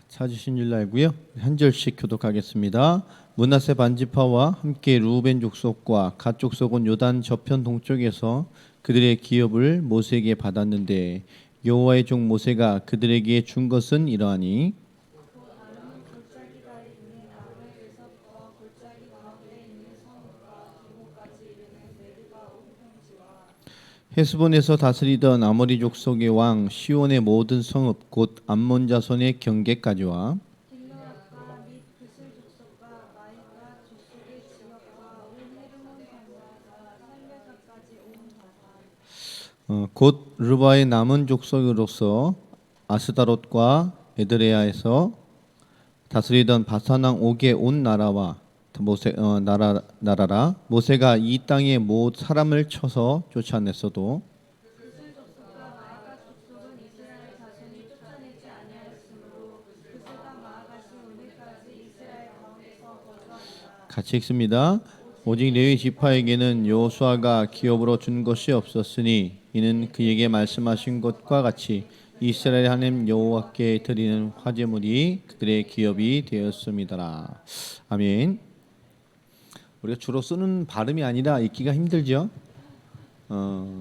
찾으신 줄 알고요. 한 절씩 교독하겠습니다. 므낫세 반지파와 함께 루벤 족속과 갓 족속은 요단 저편 동쪽에서 그들의 기업을 모세에게 받았는데 여호와의 종 모세가 그들에게 준 것은 이러하니 헤스본에서 다스리던 아모리 족속의 왕 시온의 모든 성읍 곧 암몬 자손의 경계까지와 곧 르바의 남은 족속으로서 아스다롯과 에드레아에서 다스리던 바산 왕 옥의 온 나라와 나라라 모세가 이 땅에 못 사람을 쳐서 쫓아냈어도 같이 읽습니다. 오직 레위 지파에게는 여호수아가 기업으로 준 것이 없었으니 이는 그에게 말씀하신 것과 같이 이스라엘 하나님 여호와께 드리는 화제물이 그들의 기업이 되었습니다. 아멘. 우리가 주로 쓰는 발음이 아니라 읽기가 힘들죠.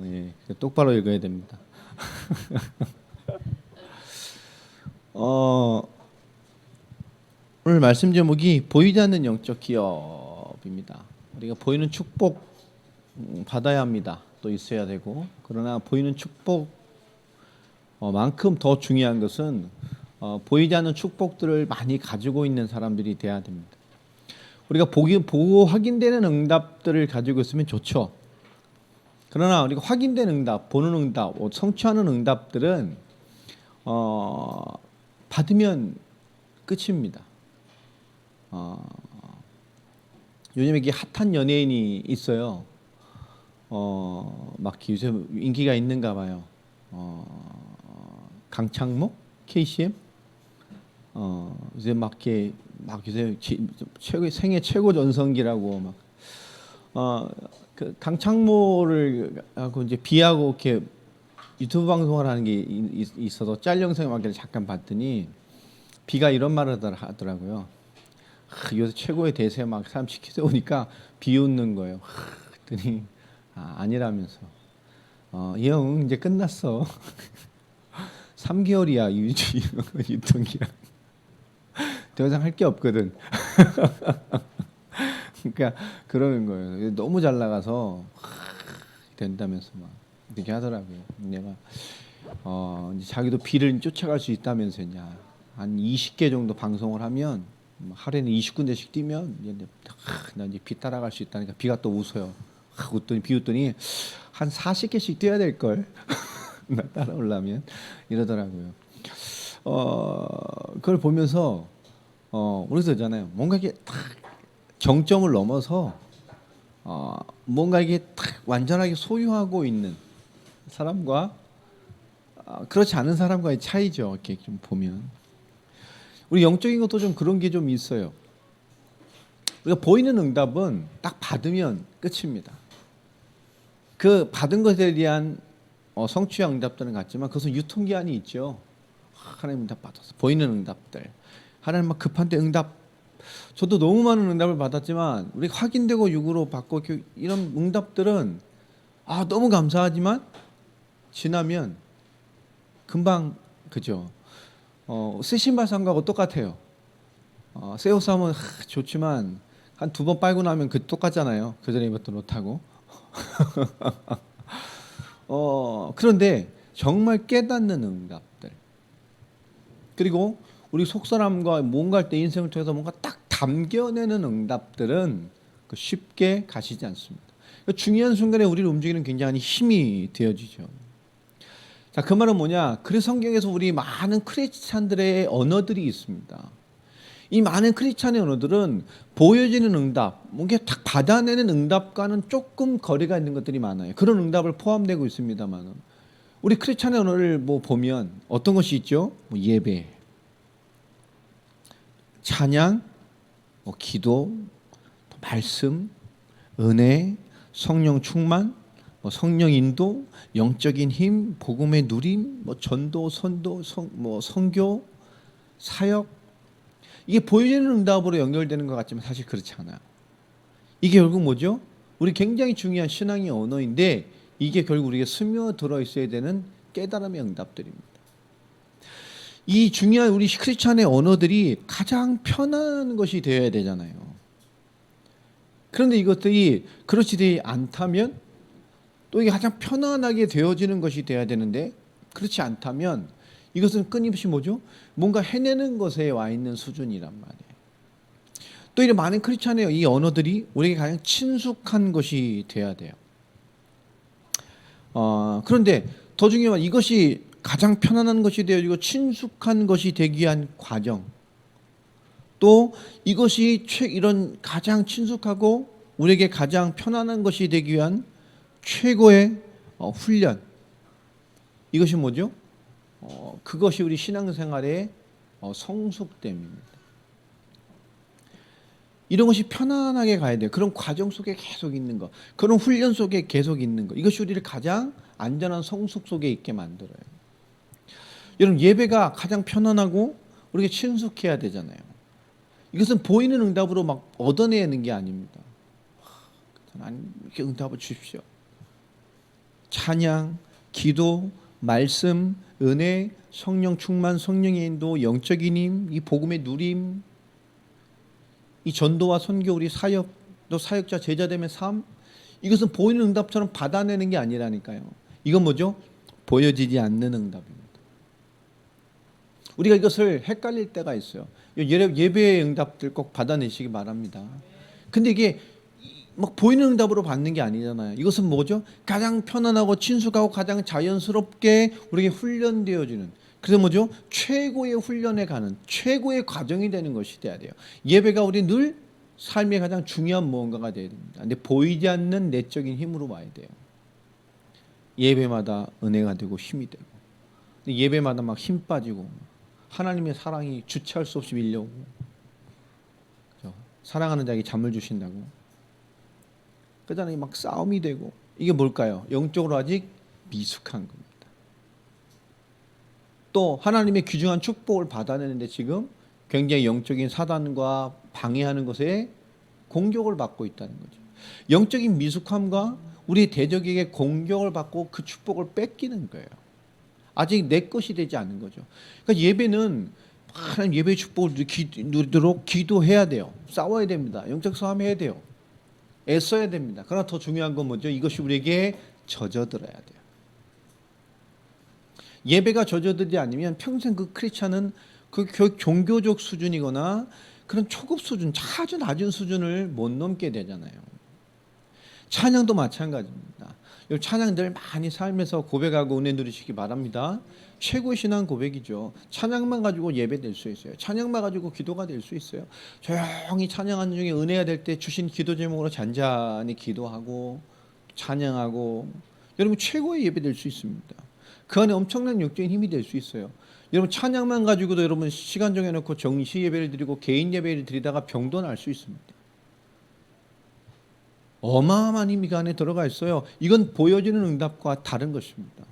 예, 똑바로 읽어야 됩니다. 오늘 말씀 제목이 보이지 않는 영적 기업입니다. 우리가 보이는 축복 받아야 합니다. 또 있어야 되고 그러나 보이는 축복 만큼 더 중요한 것은 보이지 않는 축복들을 많이 가지고 있는 사람들이 돼야 됩니다. 우리가 보고 확인되는 응답들을 가지고 있으면 좋죠. 그러나 우리가 확인된 응답, 보는 응답, 성취하는 응답들은 받으면 끝입니다. 요즘에 이게 핫한 연예인이 있어요. 막 요새 인기가 있는가 봐요. 강창모, KCM, 요새 막 요새 생애 최고 전성기라고 그 강창모를 하고 이제 비하고 이렇게 유튜브 방송을 하는 게 있어서 짤 영상을 막 잠깐 봤더니 비가 이런 말을 하더라고요. 요새 최고의 대세 막 사람 시켜오니까 비웃는 거예요. 그랬더니 아니라면서 이 형 이제 끝났어. 3개월이야 유통기한. 더 이상 할 게 없거든. 그러니까 그러는 거예요. 너무 잘 나가서 된다면서 막 이렇게 하더라고요. 내가 이제 자기도 비를 쫓아갈 수 있다면서 한 20개 정도 방송을 하면 하루에는 20군데씩 뛰면 나 이제 비 따라갈 수 있다니까 비가 또 웃어요. 비웃더니 한 40개씩 뛰어야 될 걸. 나 따라오려면 이러더라고요. 그걸 보면서 우리도 있잖아요. 뭔가 이게 딱 정점을 넘어서 뭔가 이게 딱 완전하게 소유하고 있는 사람과 그렇지 않은 사람과의 차이죠. 이렇게 좀 보면 우리 영적인 것도 좀 그런 게 좀 있어요. 우리가 보이는 응답은 딱 받으면 끝입니다. 그 받은 것에 대한 성취와 응답들은 같지만 그것은 유통기한이 있죠. 하나님 응답 받았어. 보이는 응답들. 하나님 막 급한데 응답. 저도 너무 많은 응답을 받았지만 우리 확인되고 육으로 받고 이런 응답들은 너무 감사하지만 지나면 금방 그죠. 쓰신발상과고 똑같아요. 새 옷 사면 좋지만 한 2번 빨고 나면 그 똑같잖아요. 그 전에 입었던 옷하고. 그런데 정말 깨닫는 응답들 그리고 우리 속사람과 뭔가 할 때 인생을 통해서 뭔가 딱 담겨내는 응답들은 쉽게 가시지 않습니다. 중요한 순간에 우리를 움직이는 굉장히 힘이 되어지죠. 자, 그 말은 뭐냐? 그래서 성경에서 우리 많은 크리스찬들의 언어들이 있습니다. 이 많은 크리스찬의 언어들은 보여지는 응답, 뭔가 딱 받아내는 응답과는 조금 거리가 있는 것들이 많아요. 그런 응답을 포함되고 있습니다만 우리 크리스찬의 언어를 보면 어떤 것이 있죠? 예배, 찬양, 기도, 말씀, 은혜, 성령 충만, 성령 인도, 영적인 힘, 복음의 누림, 전도, 선도, 선교, 사역, 이게 보여지는 응답으로 연결되는 것 같지만 사실 그렇지 않아요. 이게 결국 뭐죠? 우리 굉장히 중요한 신앙의 언어인데 이게 결국 우리가 스며들어 있어야 되는 깨달음의 응답들입니다. 이 중요한 우리 크리스찬의 언어들이 가장 편한 것이 되어야 되잖아요. 그런데 이것들이 그렇지 되지 않다면 또 이게 가장 편안하게 되어지는 것이 되어야 되는데 그렇지 않다면 이것은 끊임없이 뭐죠? 뭔가 해내는 것에 와 있는 수준이란 말이에요. 또 이런 많은 크리스찬의 이 언어들이 우리에게 가장 친숙한 것이 돼야 돼요. 그런데 더 중요한 이것이 가장 편안한 것이 되어지고 친숙한 것이 되기 위한 과정, 또 이것이 이런 가장 친숙하고 우리에게 가장 편안한 것이 되기 위한 최고의 훈련, 이것이 뭐죠? 그것이 우리 신앙생활의 성숙됨입니다. 이런 것이 편안하게 가야 돼요. 그런 과정 속에 계속 있는 것, 그런 훈련 속에 계속 있는 것, 이것이 우리를 가장 안전한 성숙 속에 있게 만들어요. 여러분, 예배가 가장 편안하고 우리가 친숙해야 되잖아요. 이것은 보이는 응답으로 막 얻어내는 게 아닙니다. 하나님 이렇게 응답을 주십시오. 찬양, 기도, 말씀, 은혜, 성령 충만, 성령의 인도, 영적인 힘, 이 복음의 누림, 이 전도와 선교, 우리 사역, 또 사역자 제자됨의 삶, 이것은 보이는 응답처럼 받아내는 게 아니라니까요. 이건 뭐죠? 보여지지 않는 응답입니다. 우리가 이것을 헷갈릴 때가 있어요. 예배의 응답들 꼭 받아내시기 바랍니다. 근데 이게 막 보이는 응답으로 받는 게 아니잖아요. 이것은 뭐죠? 가장 편안하고 친숙하고 가장 자연스럽게 우리에게 훈련되어지는, 그래서 뭐죠? 최고의 훈련에 가는 최고의 과정이 되는 것이 돼야 돼요. 예배가 우리 늘 삶의 가장 중요한 무언가가 돼야 됩니다. 근데 보이지 않는 내적인 힘으로 와야 돼요. 예배마다 은혜가 되고 힘이 되고, 예배마다 막 힘 빠지고 하나님의 사랑이 주체할 수 없이 밀려오고, 그렇죠? 사랑하는 자에게 잠을 주신다고, 그러잖아요. 막 싸움이 되고, 이게 뭘까요? 영적으로 아직 미숙한 겁니다. 또 하나님의 귀중한 축복을 받아내는데 지금 굉장히 영적인 사단과 방해하는 것에 공격을 받고 있다는 거죠. 영적인 미숙함과 우리 대적에게 공격을 받고 그 축복을 뺏기는 거예요. 아직 내 것이 되지 않은 거죠. 그러니까 예배는 하나님 예배의 축복을 누리도록 기도해야 돼요. 싸워야 됩니다. 영적 싸움해야 돼요. 애써야 됩니다. 그러나 더 중요한 건 뭐죠? 이것이 우리에게 젖어들어야 돼요. 예배가 젖어들지 않으면 평생 그 크리스찬은 그 종교적 수준이거나 그런 초급 수준, 아주 낮은 수준을 못 넘게 되잖아요. 찬양도 마찬가지입니다. 찬양들 많이 삶에서 고백하고 은혜 누리시기 바랍니다. 최고의 신앙 고백이죠. 찬양만 가지고 예배 될 수 있어요. 찬양만 가지고 기도가 될 수 있어요. 조용히 찬양하는 중에 은혜가 될 때 주신 기도 제목으로 잔잔히 기도하고 찬양하고, 여러분 최고의 예배 될 수 있습니다. 그 안에 엄청난 영적인 힘이 될 수 있어요. 여러분 찬양만 가지고도 여러분 시간 정해놓고 정시 예배를 드리고 개인 예배를 드리다가 병도 날 수 있습니다. 어마어마한 힘이 그 안에 들어가 있어요. 이건 보여지는 응답과 다른 것입니다.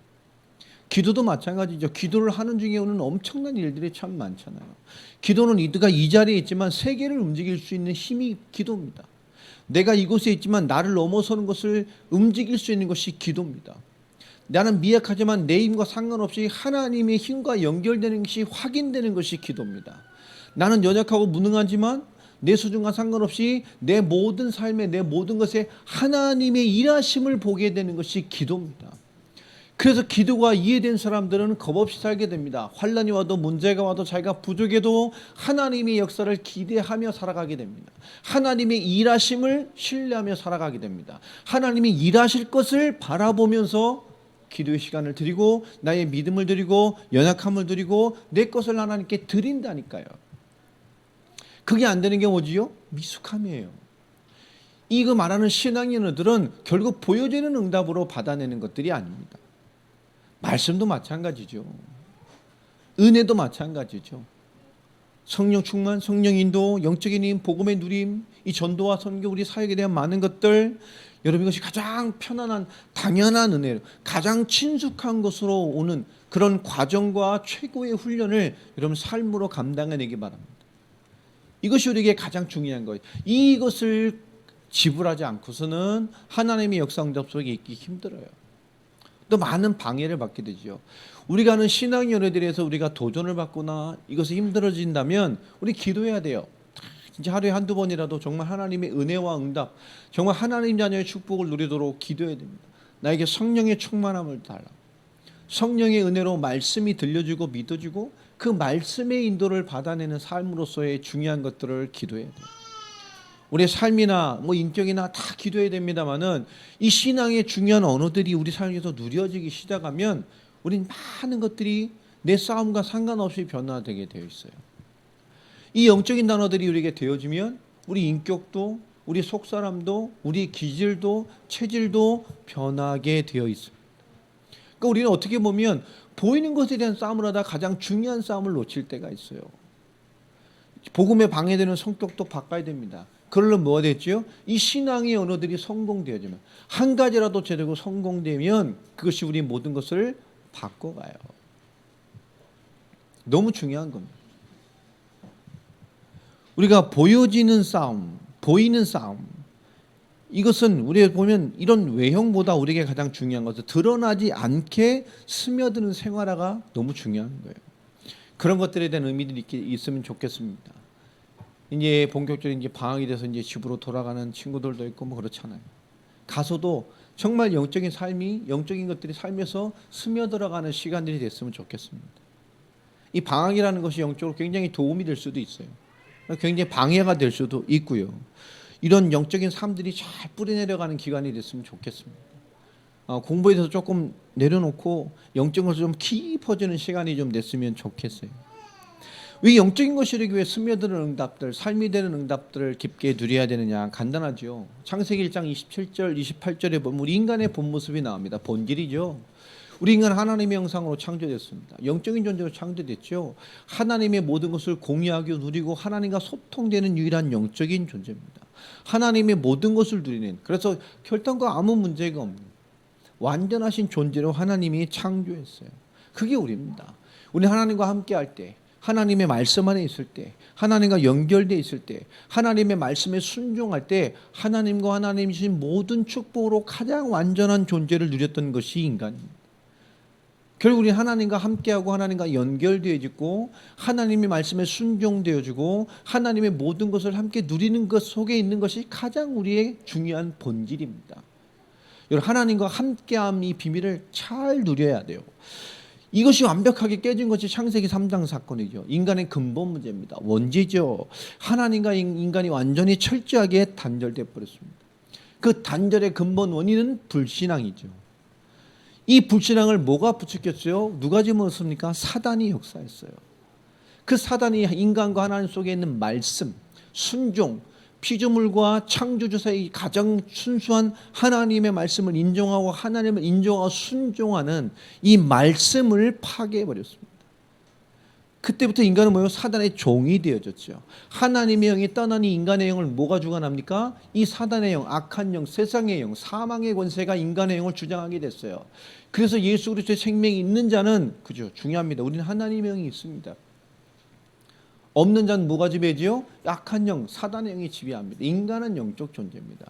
기도도 마찬가지죠. 기도를 하는 중에 오는 엄청난 일들이 참 많잖아요. 기도는 이가 이 자리에 있지만 세계를 움직일 수 있는 힘이 기도입니다. 내가 이곳에 있지만 나를 넘어서는 것을 움직일 수 있는 것이 기도입니다. 나는 미약하지만 내 힘과 상관없이 하나님의 힘과 연결되는 것이 확인되는 것이 기도입니다. 나는 연약하고 무능하지만 내 수준과 상관없이 내 모든 삶에, 내 모든 것에 하나님의 일하심을 보게 되는 것이 기도입니다. 그래서 기도가 이해된 사람들은 겁없이 살게 됩니다. 환난이 와도 문제가 와도 자기가 부족해도 하나님의 역사를 기대하며 살아가게 됩니다. 하나님의 일하심을 신뢰하며 살아가게 됩니다. 하나님이 일하실 것을 바라보면서 기도의 시간을 드리고 나의 믿음을 드리고 연약함을 드리고 내 것을 하나님께 드린다니까요. 그게 안 되는 게 뭐지요? 미숙함이에요. 이거 말하는 신앙의 언어들은 결국 보여지는 응답으로 받아내는 것들이 아닙니다. 말씀도 마찬가지죠. 은혜도 마찬가지죠. 성령 충만, 성령 인도, 영적인 힘, 복음의 누림, 이 전도와 선교, 우리 사역에 대한 많은 것들, 여러분 이것이 가장 편안한 당연한 은혜로 가장 친숙한 것으로 오는 그런 과정과 최고의 훈련을 여러분 삶으로 감당해내기 바랍니다. 이것이 우리에게 가장 중요한 거예요. 이것을 지불하지 않고서는 하나님의 역사 응답 속에 있기 힘들어요. 또 많은 방해를 받게 되죠. 우리가 하는 신앙 연회들에서 우리가 도전을 받거나 이것이 힘들어진다면 우리 기도해야 돼요. 진짜 하루에 한두 번이라도 정말 하나님의 은혜와 응답, 정말 하나님 자녀의 축복을 누리도록 기도해야 됩니다. 나에게 성령의 충만함을 달라. 성령의 은혜로 말씀이 들려주고 믿어주고 그 말씀의 인도를 받아내는 삶으로서의 중요한 것들을 기도해야 돼요. 우리의 삶이나 인격이나 다 기도해야 됩니다만은 이 신앙의 중요한 언어들이 우리 삶에서 누려지기 시작하면 우린 많은 것들이 내 싸움과 상관없이 변화되게 되어 있어요. 이 영적인 단어들이 우리에게 되어지면 우리 인격도 우리 속사람도 우리 기질도 체질도 변하게 되어 있습니다. 그러니까 우리는 어떻게 보면 보이는 것에 대한 싸움을 하다 가장 중요한 싸움을 놓칠 때가 있어요. 복음에 방해되는 성격도 바꿔야 됩니다. 그러려면 뭐가 됐죠? 이 신앙의 언어들이 성공되어지면 한 가지라도 제대로 성공되면 그것이 우리 모든 것을 바꿔가요. 너무 중요한 겁니다. 우리가 보여지는 싸움, 보이는 싸움, 이것은 우리가 보면 이런 외형보다 우리에게 가장 중요한 것은 드러나지 않게 스며드는 생활화가 너무 중요한 거예요. 그런 것들에 대한 의미들이 있으면 좋겠습니다. 이제 본격적으로 이제 방학이 돼서 이제 집으로 돌아가는 친구들도 있고 그렇잖아요. 가서도 정말 영적인 삶이 영적인 것들이 삶에서 스며들어가는 시간들이 됐으면 좋겠습니다. 이 방학이라는 것이 영적으로 굉장히 도움이 될 수도 있어요. 굉장히 방해가 될 수도 있고요. 이런 영적인 삶들이 잘 뿌리내려가는 기간이 됐으면 좋겠습니다. 공부에 대해서 조금 내려놓고 영적인 것을 좀 깊어지는 시간이 좀 됐으면 좋겠어요. 왜 영적인 것이 이루기 위해 스며드는 응답들, 삶이 되는 응답들을 깊게 누려야 되느냐? 간단하죠. 창세기 1장 27절, 28절에 보면 우리 인간의 본 모습이 나옵니다. 본질이죠. 우리 인간은 하나님의 형상으로 창조됐습니다. 영적인 존재로 창조됐죠. 하나님의 모든 것을 공유하고 누리고 하나님과 소통되는 유일한 영적인 존재입니다. 하나님의 모든 것을 누리는, 그래서 혈통과 아무 문제가 없는 완전하신 존재로 하나님이 창조했어요. 그게 우리입니다. 우리 하나님과 함께 할 때, 하나님의 말씀 안에 있을 때, 하나님과 연결되어 있을 때, 하나님의 말씀에 순종할 때 하나님과 하나님이 주신 모든 축복으로 가장 완전한 존재를 누렸던 것이 인간입니다. 결국 우리 하나님과 함께하고 하나님과 연결되어지고 하나님의 말씀에 순종되어지고 하나님의 모든 것을 함께 누리는 것 속에 있는 것이 가장 우리의 중요한 본질입니다. 여러분, 하나님과 함께함 이 비밀을 잘 누려야 돼요. 이것이 완벽하게 깨진 것이 창세기 3장 사건이죠. 인간의 근본 문제입니다. 원죄죠. 하나님과 인간이 완전히 철저하게 단절돼 버렸습니다. 그 단절의 근본 원인은 불신앙이죠. 이 불신앙을 뭐가 부추겼어요? 누가 집어넣었습니까? 사단이 역사했어요. 그 사단이 인간과 하나님 속에 있는 말씀, 순종, 피조물과 창조주 사이 가장 순수한 하나님의 말씀을 인정하고 하나님을 인정하고 순종하는 이 말씀을 파괴해버렸습니다. 그때부터 인간은 뭐예요? 사단의 종이 되어졌죠. 하나님의 영이 떠나니 인간의 영을 뭐가 주관합니까? 이 사단의 영, 악한 영, 세상의 영, 사망의 권세가 인간의 영을 주장하게 됐어요. 그래서 예수 그리스도의 생명이 있는 자는, 그죠? 중요합니다. 우리는 하나님의 영이 있습니다. 없는 자는 뭐가 지배지요? 악한 영, 사단의 영이 지배합니다. 인간은 영적 존재입니다.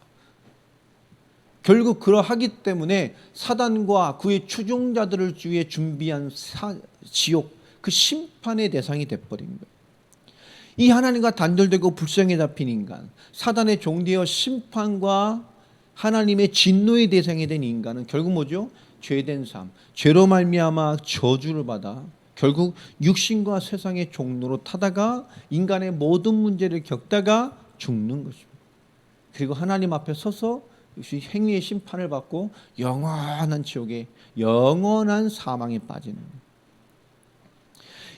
결국 그러하기 때문에 사단과 그의 추종자들을 위해 준비한 지옥, 그 심판의 대상이 돼버린 거예요. 이 하나님과 단절되고 불성에 잡힌 인간, 사단의 종되어 심판과 하나님의 진노의 대상이 된 인간은 결국 뭐죠? 죄된 삶, 죄로 말미암아 저주를 받아 결국 육신과 세상의 종로로 타다가 인간의 모든 문제를 겪다가 죽는 것입니다. 그리고 하나님 앞에 서서 행위의 심판을 받고 영원한 지옥에, 영원한 사망에 빠지는 거예요.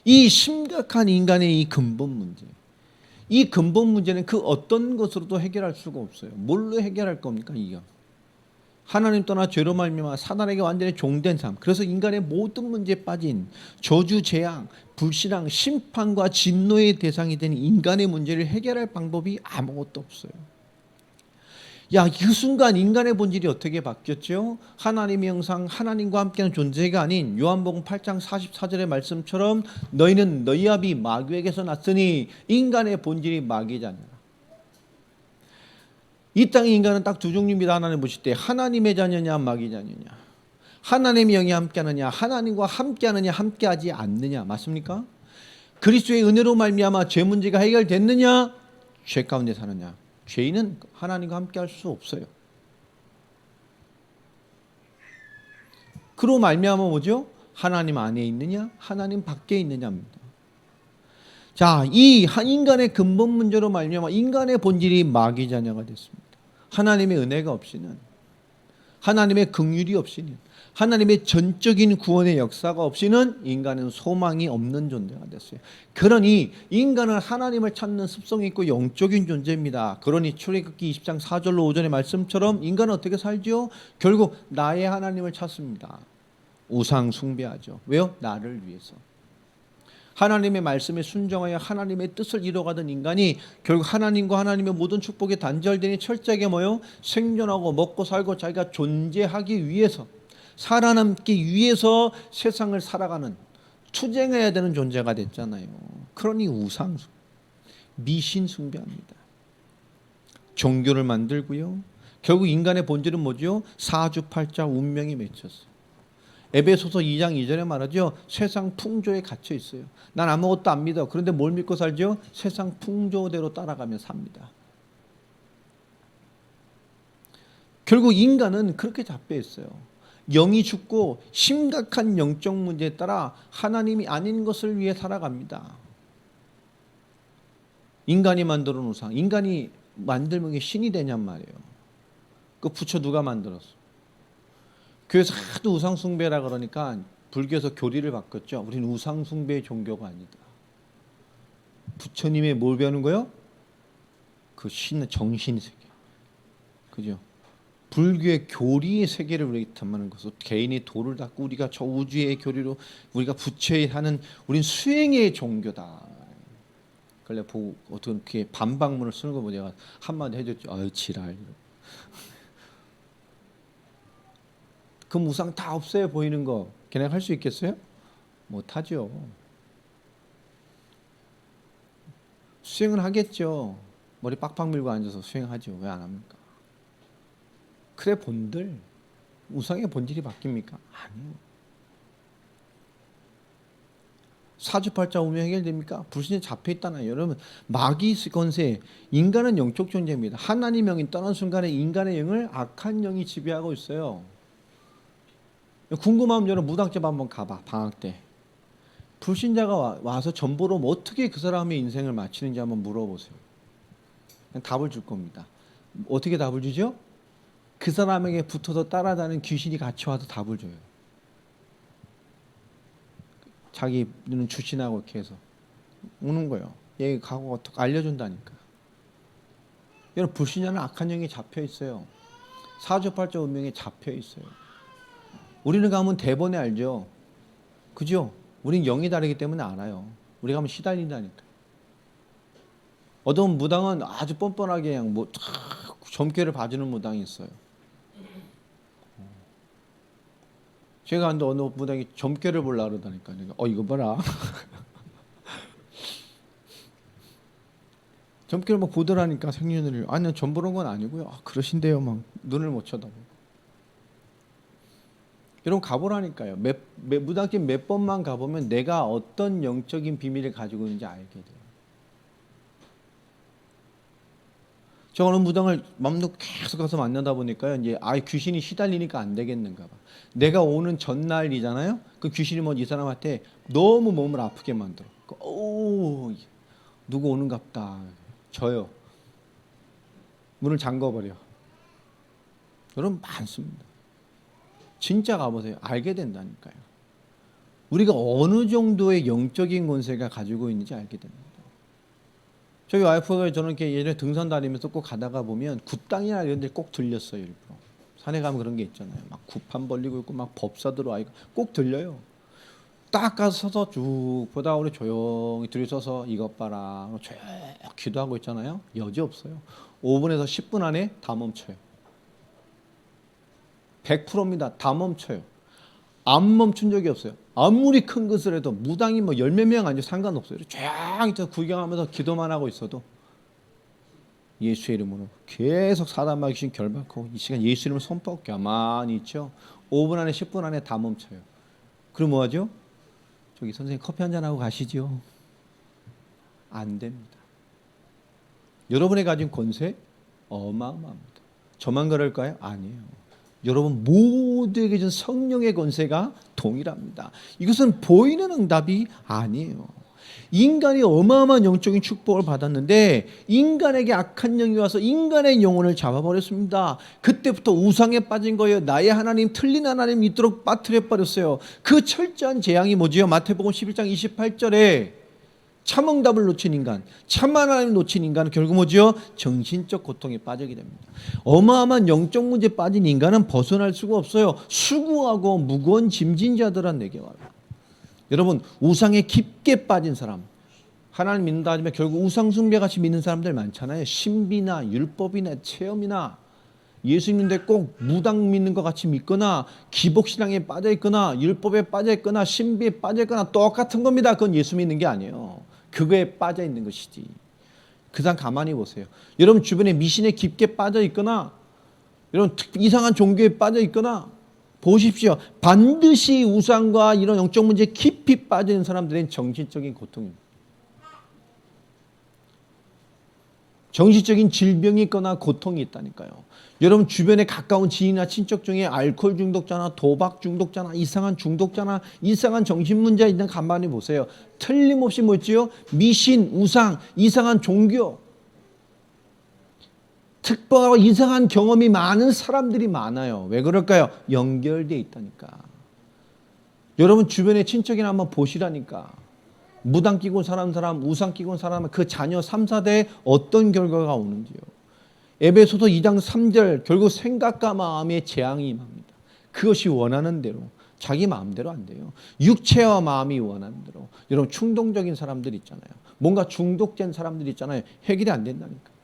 이 심각한 인간의 이 근본 문제, 이 근본 문제는 그 어떤 것으로도 해결할 수가 없어요. 뭘로 해결할 겁니까? 이거 하나님 떠나 죄로 말미암아 사단에게 완전히 종된 삶, 그래서 인간의 모든 문제에 빠진 저주, 재앙, 불신앙, 심판과 진노의 대상이 된 인간의 문제를 해결할 방법이 아무것도 없어요. 야, 그 순간 인간의 본질이 어떻게 바뀌었죠? 하나님의 형상, 하나님과 함께하는 존재가 아닌 요한복음 8장 44절의 말씀처럼 너희는 너희 아비 마귀에게서 났으니 인간의 본질이 마귀잖아. 이 땅의 인간은 딱 두 종류입니다. 하나님 보실 때 하나님의 자녀냐 마귀 자녀냐. 하나님의 영이 함께하느냐 하나님과 함께하느냐 함께하지 않느냐. 맞습니까? 그리스도의 은혜로 말미암아 죄 문제가 해결됐느냐 죄 가운데 사느냐. 죄인은 하나님과 함께할 수 없어요. 그로 말미암아 뭐죠? 하나님 안에 있느냐 하나님 밖에 있느냐입니다. 자, 이 인간의 근본 문제로 말미암아 인간의 본질이 마귀 자녀가 됐습니다. 하나님의 은혜가 없이는, 하나님의 긍휼이 없이는, 하나님의 전적인 구원의 역사가 없이는 인간은 소망이 없는 존재가 됐어요. 그러니 인간은 하나님을 찾는 습성이 있고 영적인 존재입니다. 그러니 출애굽기 20장 4절로 5절의 말씀처럼 인간은 어떻게 살죠? 결국 나의 하나님을 찾습니다. 우상 숭배하죠. 왜요? 나를 위해서. 하나님의 말씀에 순종하여 하나님의 뜻을 이뤄가던 인간이 결국 하나님과 하나님의 모든 축복에 단절되니 철저하게 뭐요? 생존하고 먹고 살고 자기가 존재하기 위해서, 살아남기 위해서 세상을 살아가는, 투쟁해야 되는 존재가 됐잖아요. 그러니 우상, 미신 숭배합니다. 종교를 만들고요. 결국 인간의 본질은 뭐죠? 사주팔자 운명이 맺혔어요. 에베소서 2장 2절에 말하죠. 세상 풍조에 갇혀 있어요. 난 아무것도 안 믿어. 그런데 뭘 믿고 살죠? 세상 풍조대로 따라가며 삽니다. 결국 인간은 그렇게 잡혀 있어요. 영이 죽고 심각한 영적 문제에 따라 하나님이 아닌 것을 위해 살아갑니다. 인간이 만들어 놓은 우상, 인간이 만들면 이게 신이 되냔 말이에요. 그 부처 누가 만들었어? 교회에서 하도 우상 숭배라 그러니까 불교에서 교리를 바꿨죠. 우리는 우상 숭배의 종교가 아니다. 부처님의 뭘 배우는 거요? 그 신의 정신의 세계. 그죠? 불교의 교리의 세계를 우리가 탐하는 것은 개인의 도를 닦고 우리가 저 우주의 교리로 우리가 부처에 하는 우린 수행의 종교다. 그래 보고 어떻게 반박문을 쓰는 거 보고 내가 한마디 해줬죠. 아유 지랄. 그 우상 다 없어요 보이는 거. 걔네가 할 수 있겠어요? 못하죠. 수행은 하겠죠. 머리 빡빡 밀고 앉아서 수행하죠. 왜 안 합니까? 그래 본들 우상의 본질이 바뀝니까? 아니요. 사주팔자 운명 해결됩니까? 불신에 잡혀있다나요? 여러분 마귀 권세, 인간은 영적 존재입니다. 하나님 영이 떠난 순간에 인간의 영을 악한 영이 지배하고 있어요. 궁금하면 여러분 무당집 한번 가봐. 방학 때 불신자가 와서 전보로 어떻게 그 사람의 인생을 마치는지 한번 물어보세요. 답을 줄 겁니다. 어떻게 답을 주죠? 그 사람에게 붙어서 따라다니는 귀신이 같이 와서 답을 줘요. 자기는 주신하고 이렇게 해서 오는 거예요. 얘 가고 어떻게 알려준다니까. 여러분 불신자는 악한 영이 잡혀 있어요. 사주팔자 운명에 잡혀 있어요. 우리는 가면 대번에 알죠. 그죠? 우린 영이 다르기 때문에 알아요. 우리가 가면 시달린다니까. 어떤 무당은 아주 뻔뻔하게 그냥 뭐 점괘를 봐주는 무당이 있어요. 제가 한데 어느 무당이 점괘를 보려고 그러다니까. 내가 이거 봐라. 점괘를 막 보더라니까 생년을. 아니 전 보는 건 아니고요. 그러신데요. 막 눈을 못 쳐다보고. 여러분 가보라니까요. 무당집 몇 번만 가보면 내가 어떤 영적인 비밀을 가지고 있는지 알게 돼요. 저 어느 무당을 맘놓고 계속 가서 만나다 보니까요. 이제 귀신이 시달리니까 안 되겠는가 봐. 내가 오는 전날이잖아요. 그 귀신이 뭐 이 사람한테 너무 몸을 아프게 만들어. 누구 오는갑다. 저요. 문을 잠궈버려. 여러분 많습니다. 진짜 가보세요. 알게 된다니까요. 우리가 어느 정도의 영적인 권세가 가지고 있는지 알게 됩니다. 저희 와이프가 저는 이렇게 예전에 등산 다니면서 꼭 가다가 보면 굿당이나 이런 데 꼭 들렸어요. 일부러. 산에 가면 그런 게 있잖아요. 막 굿판 벌리고 있고 막 법사 들어와 있고 꼭 들려요. 딱 가서 서서 쭉 보다 우리 조용히 둘이 서서 이것 봐라 조용히 기도하고 있잖아요. 여지 없어요. 5분에서 10분 안에 다 멈춰요. 100%입니다. 다 멈춰요. 안 멈춘 적이 없어요. 아무리 큰 것을 해도 무당이 뭐 열 몇 명 앉아 상관없어요. 조용히 구경하면서 기도만 하고 있어도 예수의 이름으로 계속 사단마귀 귀신 결박하고 이 시간 예수 이름으로 선포하고 가만히 있죠. 5분 안에 10분 안에 다 멈춰요. 그럼 뭐하죠? 저기 선생님 커피 한잔하고 가시죠. 안 됩니다. 여러분이 가진 권세 어마어마합니다. 저만 그럴까요? 아니에요. 여러분 모두에게 준 성령의 권세가 동일합니다. 이것은 보이는 응답이 아니에요. 인간이 어마어마한 영적인 축복을 받았는데 인간에게 악한 영이 와서 인간의 영혼을 잡아버렸습니다. 그때부터 우상에 빠진 거예요. 나의 하나님 틀린 하나님 믿도록 빠뜨려 버렸어요. 그 철저한 재앙이 뭐지요? 마태복음 11장 28절에 참응답을 놓친 인간, 참 하나님 놓친 인간은 결국 뭐죠? 정신적 고통에 빠지게 됩니다. 어마어마한 영적 문제에 빠진 인간은 벗어날 수가 없어요. 수고하고 무거운 짐진 자들아 내게 와라. 여러분 우상에 깊게 빠진 사람, 하나님 믿는다 하지만 결국 우상 숭배같이 믿는 사람들 많잖아요. 신비나 율법이나 체험이나 예수 믿는데 꼭 무당 믿는 것 같이 믿거나 기복신앙에 빠져있거나 율법에 빠져있거나 신비에 빠져있거나 똑같은 겁니다. 그건 예수 믿는 게 아니에요. 그거에 빠져있는 것이지. 그 사람 가만히 보세요. 여러분 주변에 미신에 깊게 빠져있거나 여러분 이상한 종교에 빠져있거나 보십시오. 반드시 우상과 이런 영적 문제에 깊이 빠지는 사람들은 정신적인 고통입니다. 정신적인 질병이 있거나 고통이 있다니까요. 여러분 주변에 가까운 지인이나 친척 중에 알코올 중독자나 도박 중독자나 이상한 중독자나 이상한 정신문제 있는 가만히 보세요. 틀림없이 뭐지요? 미신, 우상, 이상한 종교, 특별하고 이상한 경험이 많은 사람들이 많아요. 왜 그럴까요? 연결되어 있다니까. 여러분 주변에 친척이나 한번 보시라니까. 무당 끼고 사람, 우상 끼고 사람, 그 자녀 3, 4대에 어떤 결과가 오는지요. 에베소서 2장 3절 결국 생각과 마음의 재앙이 임합니다. 그것이 원하는 대로 자기 마음대로 안 돼요. 육체와 마음이 원하는 대로. 여러분 충동적인 사람들 있잖아요. 뭔가 중독된 사람들 있잖아요. 해결이 안 된다니까.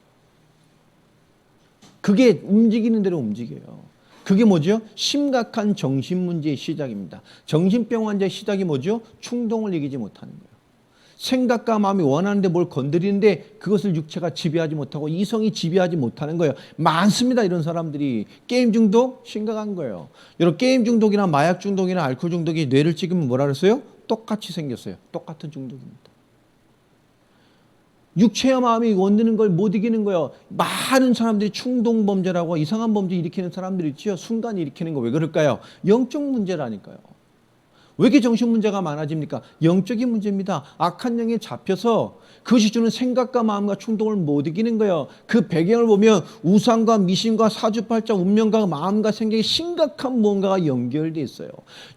그게 움직이는 대로 움직여요. 그게 뭐죠? 심각한 정신문제의 시작입니다. 정신병 환자의 시작이 뭐죠? 충동을 이기지 못하는 거예요. 생각과 마음이 원하는데 뭘 건드리는데 그것을 육체가 지배하지 못하고 이성이 지배하지 못하는 거예요. 많습니다. 이런 사람들이. 게임 중독 심각한 거예요. 여러분 게임 중독이나 마약 중독이나 알코올 중독이 뇌를 찍으면 뭐라 그랬어요? 똑같이 생겼어요. 똑같은 중독입니다. 육체와 마음이 원드는 걸 못 이기는 거예요. 많은 사람들이 충동범죄라고 이상한 범죄 일으키는 사람들이 있죠. 순간 일으키는 거 왜 그럴까요? 영적 문제라니까요. 왜 이렇게 정신 문제가 많아집니까? 영적인 문제입니다. 악한 영에 잡혀서 그것이 주는 생각과 마음과 충동을 못 이기는 거예요. 그 배경을 보면 우상과 미신과 사주팔자 운명과 마음과 생각이 심각한 무언가가 연결되어 있어요.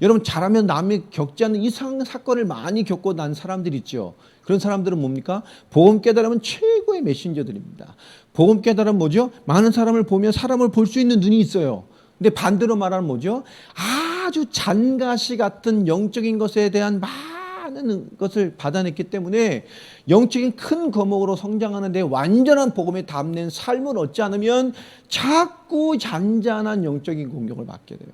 여러분 잘하면 남이 겪지 않는 이상한 사건을 많이 겪고 난 사람들 있죠. 그런 사람들은 뭡니까? 복음 깨달으면 최고의 메신저들입니다. 복음 깨달으면 뭐죠? 많은 사람을 보면 사람을 볼 수 있는 눈이 있어요. 근데 반대로 말하면 뭐죠? 아주 잔가시 같은 영적인 것에 대한 많은 것을 받아냈기 때문에 영적인 큰 거목으로 성장하는데 완전한 복음에 담는 삶을 얻지 않으면 자꾸 잔잔한 영적인 공격을 받게 돼요.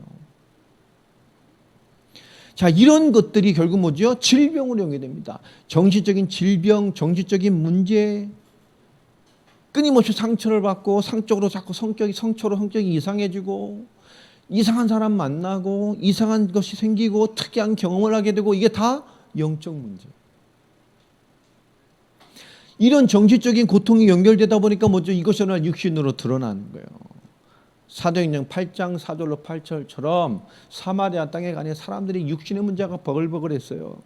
자, 이런 것들이 결국 뭐죠? 질병으로 연결됩니다. 정신적인 질병, 정신적인 문제, 끊임없이 상처를 받고 상적으로 자꾸 성적으로 성격이 이상해지고 이상한 사람 만나고 이상한 것이 생기고 특이한 경험을 하게 되고 이게 다 영적 문제. 이런 정신적인 고통이 연결되다 보니까 뭐죠? 이것이 오늘 육신으로 드러나는 거예요. 사도행전 8장 4절로 8절처럼 사마리아 땅에 가니 사람들이 육신의 문제가 버글버글했어요.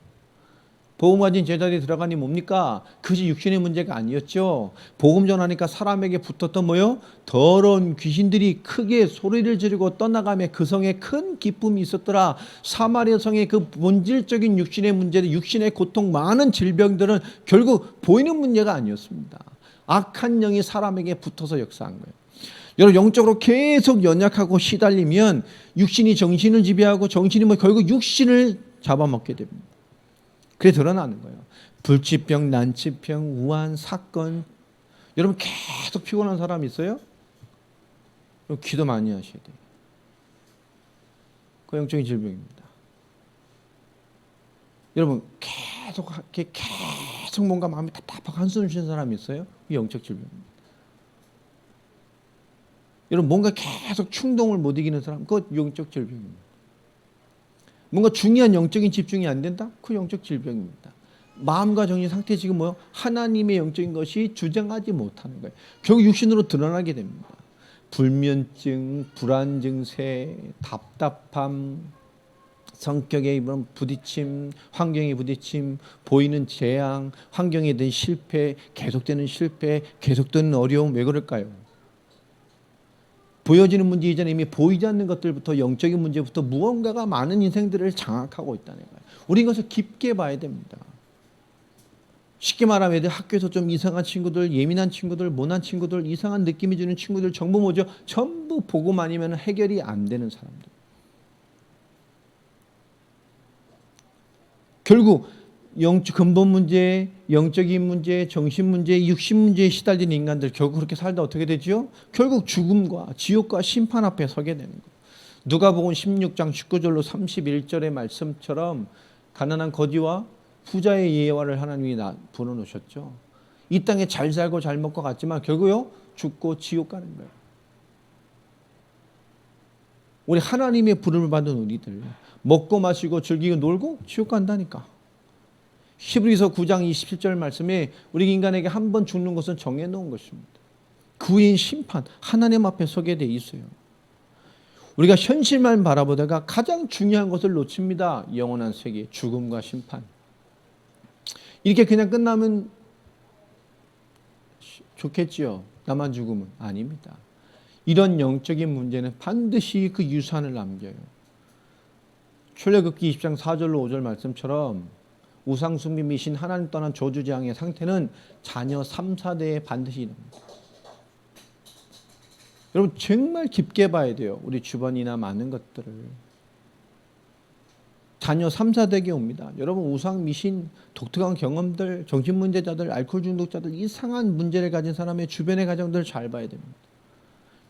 복음 가진 제자들이 들어가니 뭡니까? 그것이 육신의 문제가 아니었죠. 복음 전하니까 사람에게 붙었던 뭐요? 더러운 귀신들이 크게 소리를 지르고 떠나가며 그 성에 큰 기쁨이 있었더라. 사마리아 성의 그 본질적인 육신의 문제들, 육신의 고통, 많은 질병들은 결국 보이는 문제가 아니었습니다. 악한 영이 사람에게 붙어서 역사한 거예요. 여러분 영적으로 계속 연약하고 시달리면 육신이 정신을 지배하고 정신이 결국 육신을 잡아먹게 됩니다. 그래 드러나는 거예요. 불치병, 난치병, 우한, 사건. 여러분 계속 피곤한 사람 있어요? 기도 많이 하셔야 돼요. 그 영적인 질병입니다. 여러분 계속 뭔가 마음이 답답하고 한숨 쉬는 사람이 있어요? 이 영적 질병입니다. 여러분 뭔가 계속 충동을 못 이기는 사람, 그거 영적 질병입니다. 뭔가 중요한 영적인 집중이 안 된다? 그 영적 질병입니다. 마음과 정신 상태 지금 뭐요? 하나님의 영적인 것이 주장하지 못하는 거예요. 결국 육신으로 드러나게 됩니다. 불면증, 불안 증세, 답답함, 성격에 이런 부딪힘, 환경에 부딪힘, 보이는 재앙, 환경에 대한 실패, 계속되는 어려움. 왜 그럴까요? 보여지는 문제 이전에 이미 보이지 않는 것들부터 영적인 문제부터 무언가가 많은 인생들을 장악하고 있다는 거예요. 우리 이것을 깊게 봐야 됩니다. 쉽게 말하면 애들 학교에서 좀 이상한 친구들, 예민한 친구들, 모난 친구들, 이상한 느낌이 주는 친구들 전부 뭐죠? 전부 보고만 아니면 해결이 안 되는 사람들. 결국 근본 문제, 영적인 문제, 정신 문제, 육신 문제에 시달린 인간들 결국 그렇게 살다 어떻게 되죠? 결국 죽음과 지옥과 심판 앞에 서게 되는 거예요. 누가복음 16장 19절로 31절의 말씀처럼 가난한 거지와 부자의 예화를 하나님이 불어넣으셨죠. 이 땅에 잘 살고 잘 먹고 갔지만 결국요 죽고 지옥 가는 거예요. 우리 하나님의 부름을 받은 우리들 먹고 마시고 즐기고 놀고 지옥 간다니까. 히브리서 9장 27절 말씀에 우리 인간에게 한 번 죽는 것은 정해놓은 것입니다. 그 후인 심판, 하나님 앞에 서게 돼 있어요. 우리가 현실만 바라보다가 가장 중요한 것을 놓칩니다. 영원한 세계, 죽음과 심판. 이렇게 그냥 끝나면 좋겠지요. 나만 죽으면. 아닙니다. 이런 영적인 문제는 반드시 그 유산을 남겨요. 출애굽기 20장 4절로 5절 말씀처럼 우상 숭배이신 하나님 떠난 저주재앙의 상태는 자녀 3, 4대에 반드시 일어납니다. 여러분 정말 깊게 봐야 돼요. 우리 주변이나 많은 것들을. 자녀 3, 4대에게 옵니다. 여러분 우상, 미신, 독특한 경험들, 정신문제자들, 알코올 중독자들, 이상한 문제를 가진 사람의 주변의 가정들을 잘 봐야 됩니다.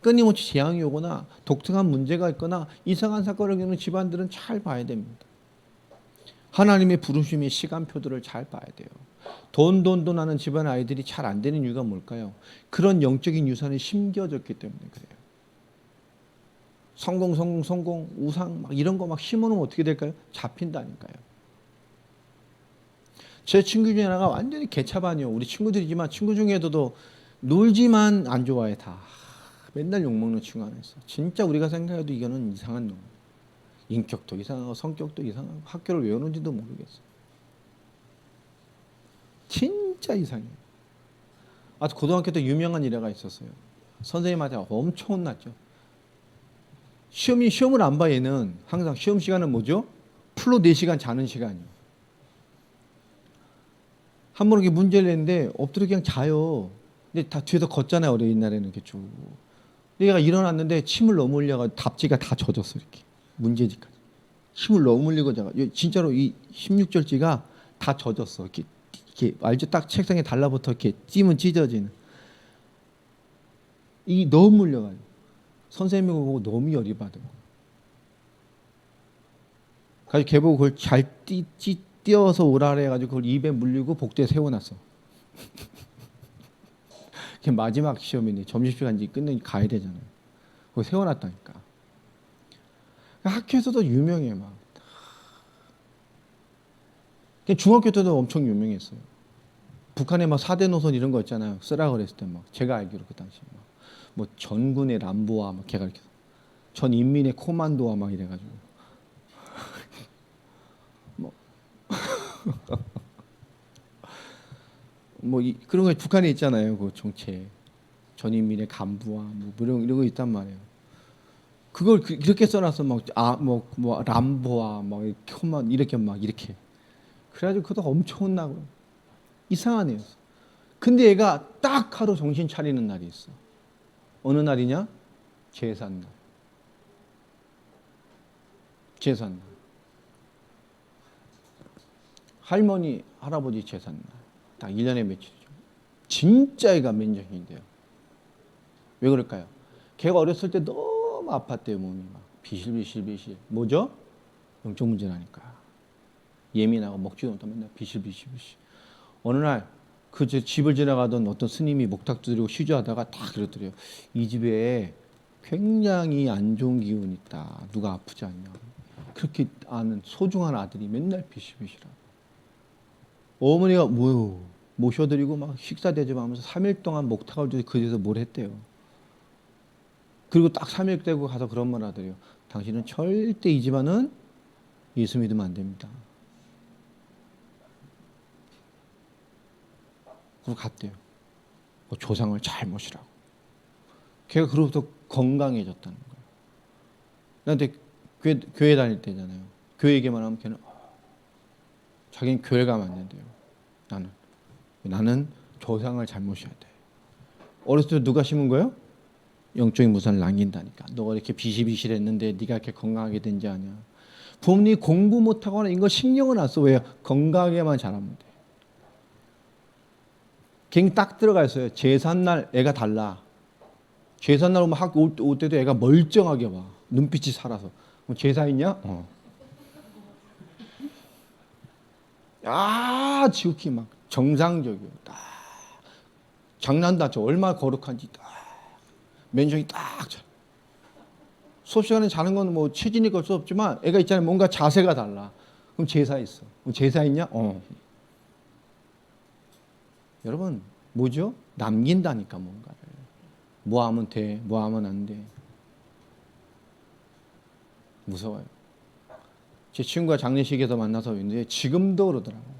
끊임없이 재앙이 오거나 독특한 문제가 있거나 이상한 사건을 겪는 집안들은 잘 봐야 됩니다. 하나님의 부르심의 시간표들을 잘 봐야 돼요. 돈 하는 집안 아이들이 잘 안 되는 이유가 뭘까요? 그런 영적인 유산이 심겨졌기 때문에 그래요. 성공, 우상 막 이런 거 막 심어놓으면 어떻게 될까요? 잡힌다니까요. 제 친구 중에 하나가 완전히 개차반이요. 우리 친구들이지만 친구 중에도 놀지만 안 좋아해 다. 맨날 욕먹는 친구 하나 있어. 진짜 우리가 생각해도 이거는 이상한 놈. 인격도 이상하고 성격도 이상하고 학교를 왜 오는지도 모르겠어. 진짜 이상해요. 고등학교 때 유명한 일화가 있었어요. 선생님한테 엄청 혼났죠. 시험을 안 봐 얘는. 항상 시험 시간은 뭐죠? 풀로 4시간 자는 시간이에요. 한 번 이렇게 문제를 냈는데 엎드려 그냥 자요. 근데 다 뒤에서 걷잖아요. 어려 옛날에는 이렇게 쭉. 얘가 일어났는데 침을 너무 흘려가지고 답지가 다 젖었어 이렇게. 문제지까지. 힘을 너무 흘리고 자가 진짜로 이 16절지가 다 젖었어. 이렇게 알죠? 딱 책상에 달라붙어 이렇게 찌면 찢어지는. 이 너무 물려가지고 선생님이 보고 너무 열이 받은 거. 그래서 걔 보고 그걸 잘 띄어서 오라 해가지고 그걸 입에 물리고 복도에 세워놨어. 그게 마지막 시험인데 점심시간 이제 끝내 가야 되잖아요. 그거 세워놨다니까. 학교에서도 유명해 막. 중학교 때도 엄청 유명했어요. 북한에 막 4대 노선 이런 거 있잖아요. 쓰라 그랬을 때 막 제가 알기로 그 당시 뭐 전군의 람보와 막 걔가 이렇게 전 인민의 코만도와 막 이래가지고 그런 거 북한에 있잖아요. 그 정책 전 인민의 간부와 뭐 이런 거 있단 말이에요. 그걸 이렇게 써놨어 막 람보와 막 코만 이렇게 그래가지고 그것도 엄청 혼나고 이상한 애였어. 근데 얘가 딱 하루 정신 차리는 날이 있어. 어느 날이냐? 제삿날. 제삿날. 할머니, 할아버지 제삿날 딱 1년에 며칠이죠. 진짜 애가 맨정신인데요. 왜 그럴까요? 걔가 어렸을 때 너무 아팠대요. 몸이 막 비실비실. 뭐죠? 영적 문제라니까. 예민하고 먹지도 못하고 맨날 비실비실. 어느 날 그 집을 지나가던 어떤 스님이 목탁 두드리고 시주하다가 딱 그러더래요. 이 집에 굉장히 안 좋은 기운이 있다. 누가 아프지 않냐. 그렇게 아는 소중한 아들이 맨날 비실비실하고. 어머니가 뭐요? 모셔드리고 막 식사 대접하면서 3일 동안 목탁을 두드리고 그 집에서 뭘 했대요. 그리고 딱 3일 되고 가서 그런 말 하더래요. 당신은 절대 이 집안은 예수 믿으면 안 됩니다. 그리고 갔대요. 조상을 잘 모시라고. 걔가 그로부터 건강해졌다는 거예요. 나한테 교회 다닐 때잖아요. 교회 얘기만 하면 걔는 자기는 교회 가면 안 된대요. 나는 조상을 잘 모셔야 돼. 어렸을 때 누가 심은 거예요? 영적인 무산을 남긴다니까. 너가 이렇게 비실비실했는데 네가 이렇게 건강하게 된지 아냐. 부모님이 공부 못하거나 이거 신경을 안 써. 왜요? 건강하게만 자라면 돼. 걔는 딱 들어가 있어요. 제삿날 애가 달라. 제삿날 오면 학교 올 때도 애가 멀쩡하게 와. 눈빛이 살아서. 제사 있냐? 지극히 막 정상적이에요. 딱 장난도 안 쳐. 얼마나 거룩한지 딱 맨정이 딱 자. 수업 시간에 자는 건 뭐 체진이 걸 수 없지만 애가 있잖아요. 뭔가 자세가 달라. 그럼 제사 있어. 제사 있냐? 여러분 뭐죠? 남긴다니까 뭔가를. 뭐 하면 돼? 뭐 하면 안 돼? 무서워요. 제 친구가 장례식에서 만나서 있는데 지금도 그러더라고요.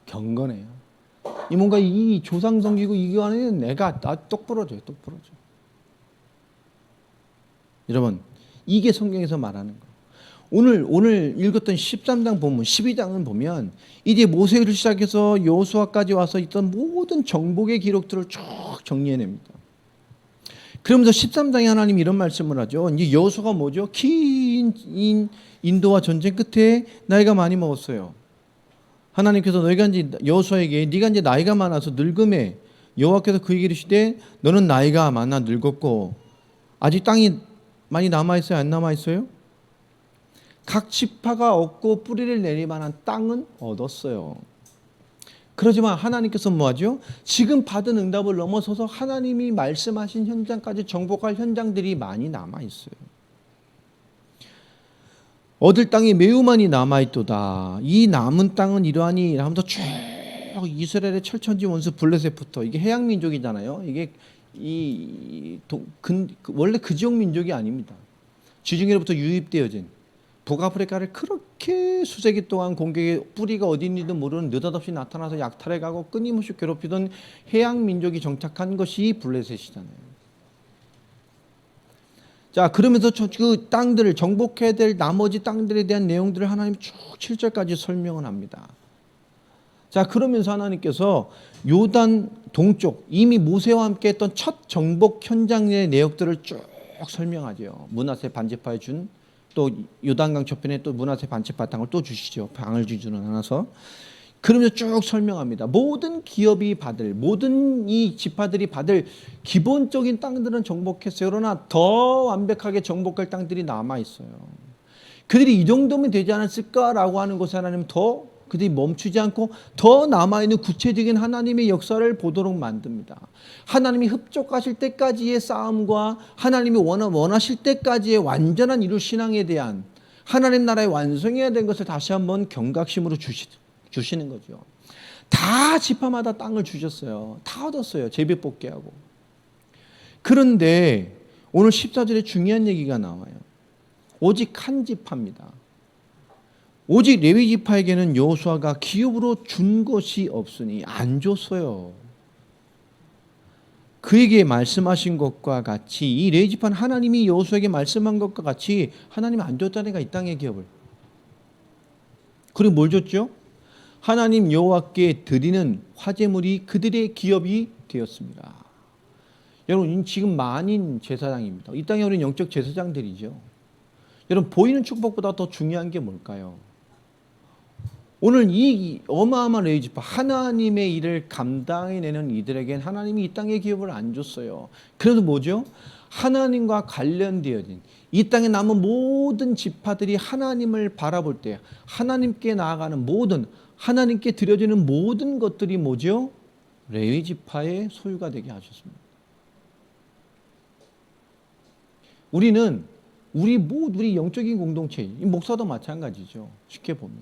경건해요. 이 뭔가 이 조상 섬기고 이거 하는 내가 똑 부러져요. 똑 부러져. 여러분 이게 성경에서 말하는 거예요. 오늘 읽었던 13장 본문 12장은 보면 이제 모세를 시작해서 여호수아까지 와서 있던 모든 정복의 기록들을 쭉 정리해냅니다. 그러면서 13장에 하나님이 이런 말씀을 하죠. 이제 여호수아가 뭐죠? 긴 인도와 전쟁 끝에 나이가 많이 먹었어요. 하나님께서 너희가 이제 여호수아에게 네가 이제 나이가 많아서 늙음에 여호와께서 그에게 이르시되 너는 나이가 많아 늙었고 아직 땅이 많이 남아 있어요? 안 남아 있어요? 각 지파가 얻고 뿌리를 내릴 만한 땅은 얻었어요. 그러지만 하나님께서 뭐하죠? 지금 받은 응답을 넘어서서 하나님이 말씀하신 현장까지 정복할 현장들이 많이 남아있어요. 얻을 땅이 매우 많이 남아있도다. 이 남은 땅은 이러하니 하면서 쭉 이스라엘의 철천지 원수 블레셋부터 이게 해양민족이잖아요. 이게 원래 그 지역 민족이 아닙니다. 지중해로부터 유입되어진 북아프리카를 그렇게 수세기 동안 공격의 뿌리가 어디 있는지도 모르는 느닷없이 나타나서 약탈해가고 끊임없이 괴롭히던 해양 민족이 정착한 것이 블레셋이잖아요. 자, 그러면서 그 땅들을 정복해야 될 나머지 땅들에 대한 내용들을 하나님이 쭉 7절까지 설명을 합니다. 자, 그러면서 하나님께서 요단 동쪽 이미 모세와 함께 했던 첫 정복 현장의 내역들을 쭉 설명하죠. 므낫세 반지파에 준 또 요단강 저편에 또 므낫세 반지파 땅을 또 주시죠. 방을 주지는 않아서. 그러면서 쭉 설명합니다. 모든 기업이 받을, 모든 이 지파들이 받을 기본적인 땅들은 정복했어요. 그러나 더 완벽하게 정복할 땅들이 남아 있어요. 그들이 이 정도면 되지 않았을까라고 하는 것에 하나님은 더 그들이 멈추지 않고 더 남아있는 구체적인 하나님의 역사를 보도록 만듭니다. 하나님이 흡족하실 때까지의 싸움과 하나님이 원하실 때까지의 완전한 이룰 신앙에 대한 하나님 나라의 완성해야 된 것을 다시 한번 경각심으로 주시는 거죠. 다 지파마다 땅을 주셨어요. 다 얻었어요. 제비뽑기하고. 그런데 오늘 14절에 중요한 얘기가 나와요. 오직 한 지파입니다. 오직 레위 지파에게는 여호수아가 기업으로 준 것이 없으니 안 줬어요. 그에게 말씀하신 것과 같이 이 레위 지파는 하나님이 여호수아에게 말씀한 것과 같이 하나님이 안 줬다니까 이 땅의 기업을. 그리고 뭘 줬죠? 하나님 여호와께 드리는 화제물이 그들의 기업이 되었습니다. 여러분 지금 만인 제사장입니다. 이 땅에 우리는 영적 제사장들이죠. 여러분 보이는 축복보다 더 중요한 게 뭘까요? 오늘 이 어마어마한 레위지파, 하나님의 일을 감당해내는 이들에겐 하나님이 이 땅의 기업을 안 줬어요. 그래도 뭐죠? 하나님과 관련되어진 이 땅에 남은 모든 지파들이 하나님을 바라볼 때 하나님께 나아가는 모든, 하나님께 드려지는 모든 것들이 뭐죠? 레위지파의 소유가 되게 하셨습니다. 우리는 우리 영적인 공동체, 이 목사도 마찬가지죠. 쉽게 보면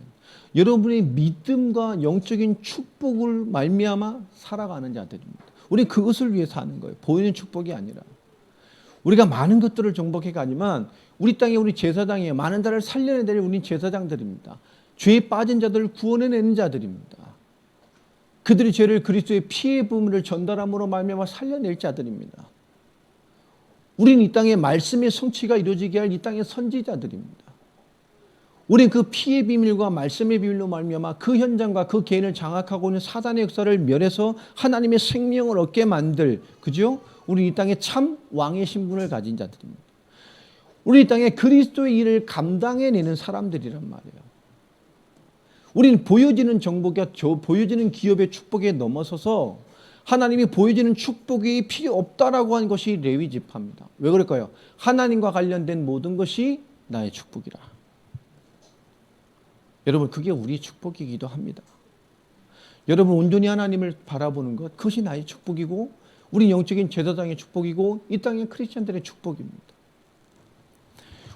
여러분의 믿음과 영적인 축복을 말미암아 살아가는 자들입니다. 우리 그것을 위해 사는 거예요. 보이는 축복이 아니라. 우리가 많은 것들을 정복해 가지만 우리 땅에 우리 제사장이에요. 많은 자를 살려내야 될 우리 제사장들입니다. 죄에 빠진 자들을 구원해내는 자들입니다. 그들이 죄를 그리스도의 피의 부분을 전달함으로 말미암아 살려낼 자들입니다. 우리는 이 땅에 말씀의 성취가 이루어지게 할 이 땅의 선지자들입니다. 우리는 그 피의 비밀과 말씀의 비밀로 말미암아 그 현장과 그 개인을 장악하고 있는 사단의 역사를 멸해서 하나님의 생명을 얻게 만들, 그죠? 우리 이 땅에 참 왕의 신분을 가진 자들입니다. 우리 이 땅에 그리스도의 일을 감당해내는 사람들이란 말이에요. 우리는 보여지는 정복과 보여지는 기업의 축복에 넘어서서 하나님이 보여지는 축복이 필요 없다라고 한 것이 레위 지파입니다. 왜 그럴까요? 하나님과 관련된 모든 것이 나의 축복이라. 여러분, 그게 우리의 축복이기도 합니다. 여러분, 온전히 하나님을 바라보는 것, 그것이 나의 축복이고 우리 영적인 제사장의 축복이고 이 땅의 크리스천들의 축복입니다.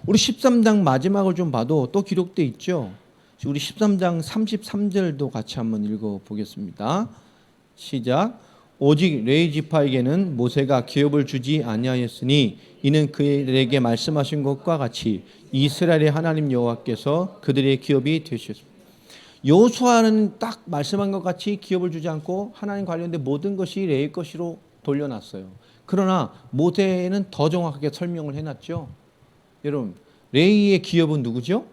우리 13장 마지막을 좀 봐도 또 기록되어 있죠. 우리 13장 33절도 같이 한번 읽어보겠습니다. 시작. 오직 레위 지파에게는 모세가 기업을 주지 아니하였으니 이는 그들에게 말씀하신 것과 같이 이스라엘의 하나님 여호와께서 그들의 기업이 되셨습니다. 여호수아는 딱 말씀한 것 같이 기업을 주지 않고 하나님 관련된 모든 것이 레위 것으로 돌려놨어요. 그러나 모세는 더 정확하게 설명을 해놨죠. 여러분, 레위의 기업은 누구죠?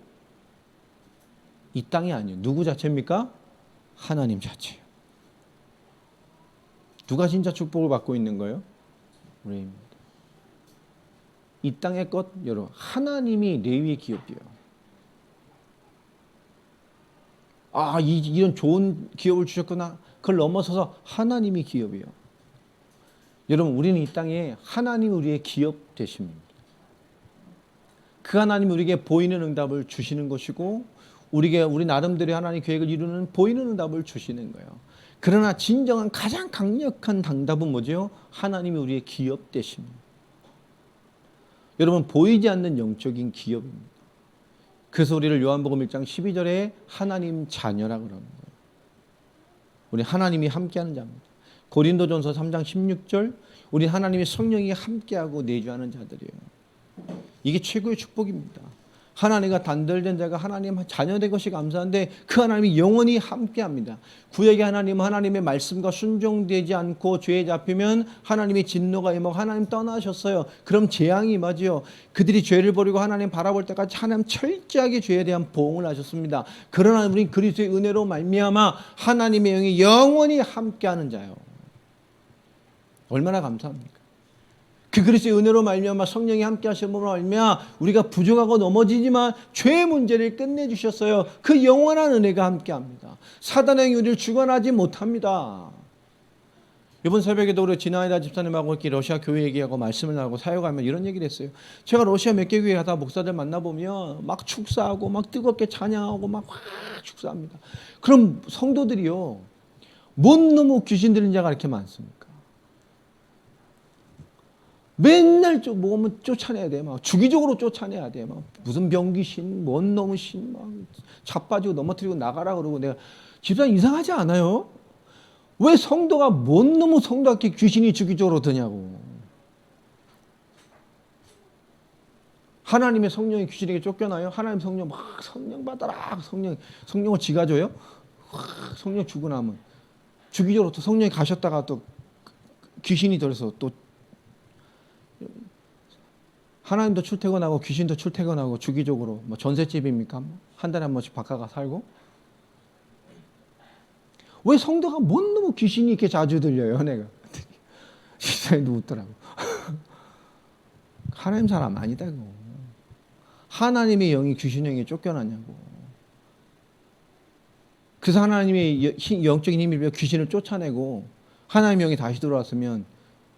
이 땅이 아니에요. 누구 자체입니까? 하나님 자체예요. 누가 진짜 축복을 받고 있는 거예요? 레위입니다. 이 땅의 것, 여러분, 하나님이 레위의 기업이에요. 아, 이런 좋은 기업을 주셨구나. 그걸 넘어서서 하나님이 기업이에요. 여러분, 우리는 이 땅에 하나님이 우리의 기업 되십니다. 그 하나님이 우리에게 보이는 응답을 주시는 것이고 우리 나름대로 하나님 계획을 이루는 보이는 응답을 주시는 거예요. 그러나 진정한 가장 강력한 응답은 뭐죠? 하나님이 우리의 기업 되십니다. 여러분, 보이지 않는 영적인 기업입니다. 그래서 우리를 요한복음 1장 12절에 하나님 자녀라고 그러는 거예요. 우리 하나님이 함께하는 자입니다. 고린도전서 3장 16절 우리 하나님의 성령이 함께하고 내주하는 자들이에요. 이게 최고의 축복입니다. 하나님과 단절된 자가 하나님 자녀된 것이 감사한데 그 하나님이 영원히 함께합니다. 구약의 하나님은 하나님의 말씀과 순종되지 않고 죄에 잡히면 하나님의 진노가 임하고 하나님 떠나셨어요. 그럼 재앙이 임하지요. 그들이 죄를 버리고 하나님 바라볼 때까지 하나님 철저하게 죄에 대한 보응을 하셨습니다. 그러나 우리는 그리스도의 은혜로 말미암아 하나님의 영이 영원히 함께하는 자요. 얼마나 감사합니까? 그 그리스도의 은혜로 말미암아 성령이 함께 하심으로 말미암아 우리가 부족하고 넘어지지만 죄의 문제를 끝내주셨어요. 그 영원한 은혜가 함께합니다. 사단의 우리를 주관하지 못합니다. 이번 새벽에도 우리 진아이다 집사님하고 이렇게 러시아 교회 얘기하고 말씀을 나누고 사역하면 이런 얘기를 했어요. 제가 러시아 몇 개 교회 가다 목사들 만나보면 막 축사하고 막 뜨겁게 찬양하고 막 축사합니다. 그럼 성도들이요, 뭔 놈의 귀신 들린 자가 이렇게 많습니까? 맨날 뭐면 쫓아내야 돼. 막 주기적으로 쫓아내야 돼. 막 무슨 병귀신, 뭔 놈의 신, 막 자빠지고 넘어뜨리고 나가라 그러고 내가 집사님 이상하지 않아요? 왜 성도가 뭔 놈의 성도한테 귀신이 주기적으로 드냐고. 하나님의 성령이 귀신에게 쫓겨나요? 하나님 성령 막 성령 받아라. 성령을 지가 줘요? 성령 주고 나면 주기적으로 또 성령이 가셨다가 또 귀신이 들어서 또 하나님도 출퇴근하고 귀신도 출퇴근하고 주기적으로 뭐 전셋집입니까? 한 달에 한 번씩 바꿔가 살고. 왜 성도가 뭔 놈의 귀신이 이렇게 자주 들려요? 내가 집사님도 웃더라고. 하나님 사람 아니다고. 하나님의 영이 귀신 영에 쫓겨나냐고. 그래서 하나님의 영적인 힘이 빌려 귀신을 쫓아내고 하나님의 영이 다시 들어왔으면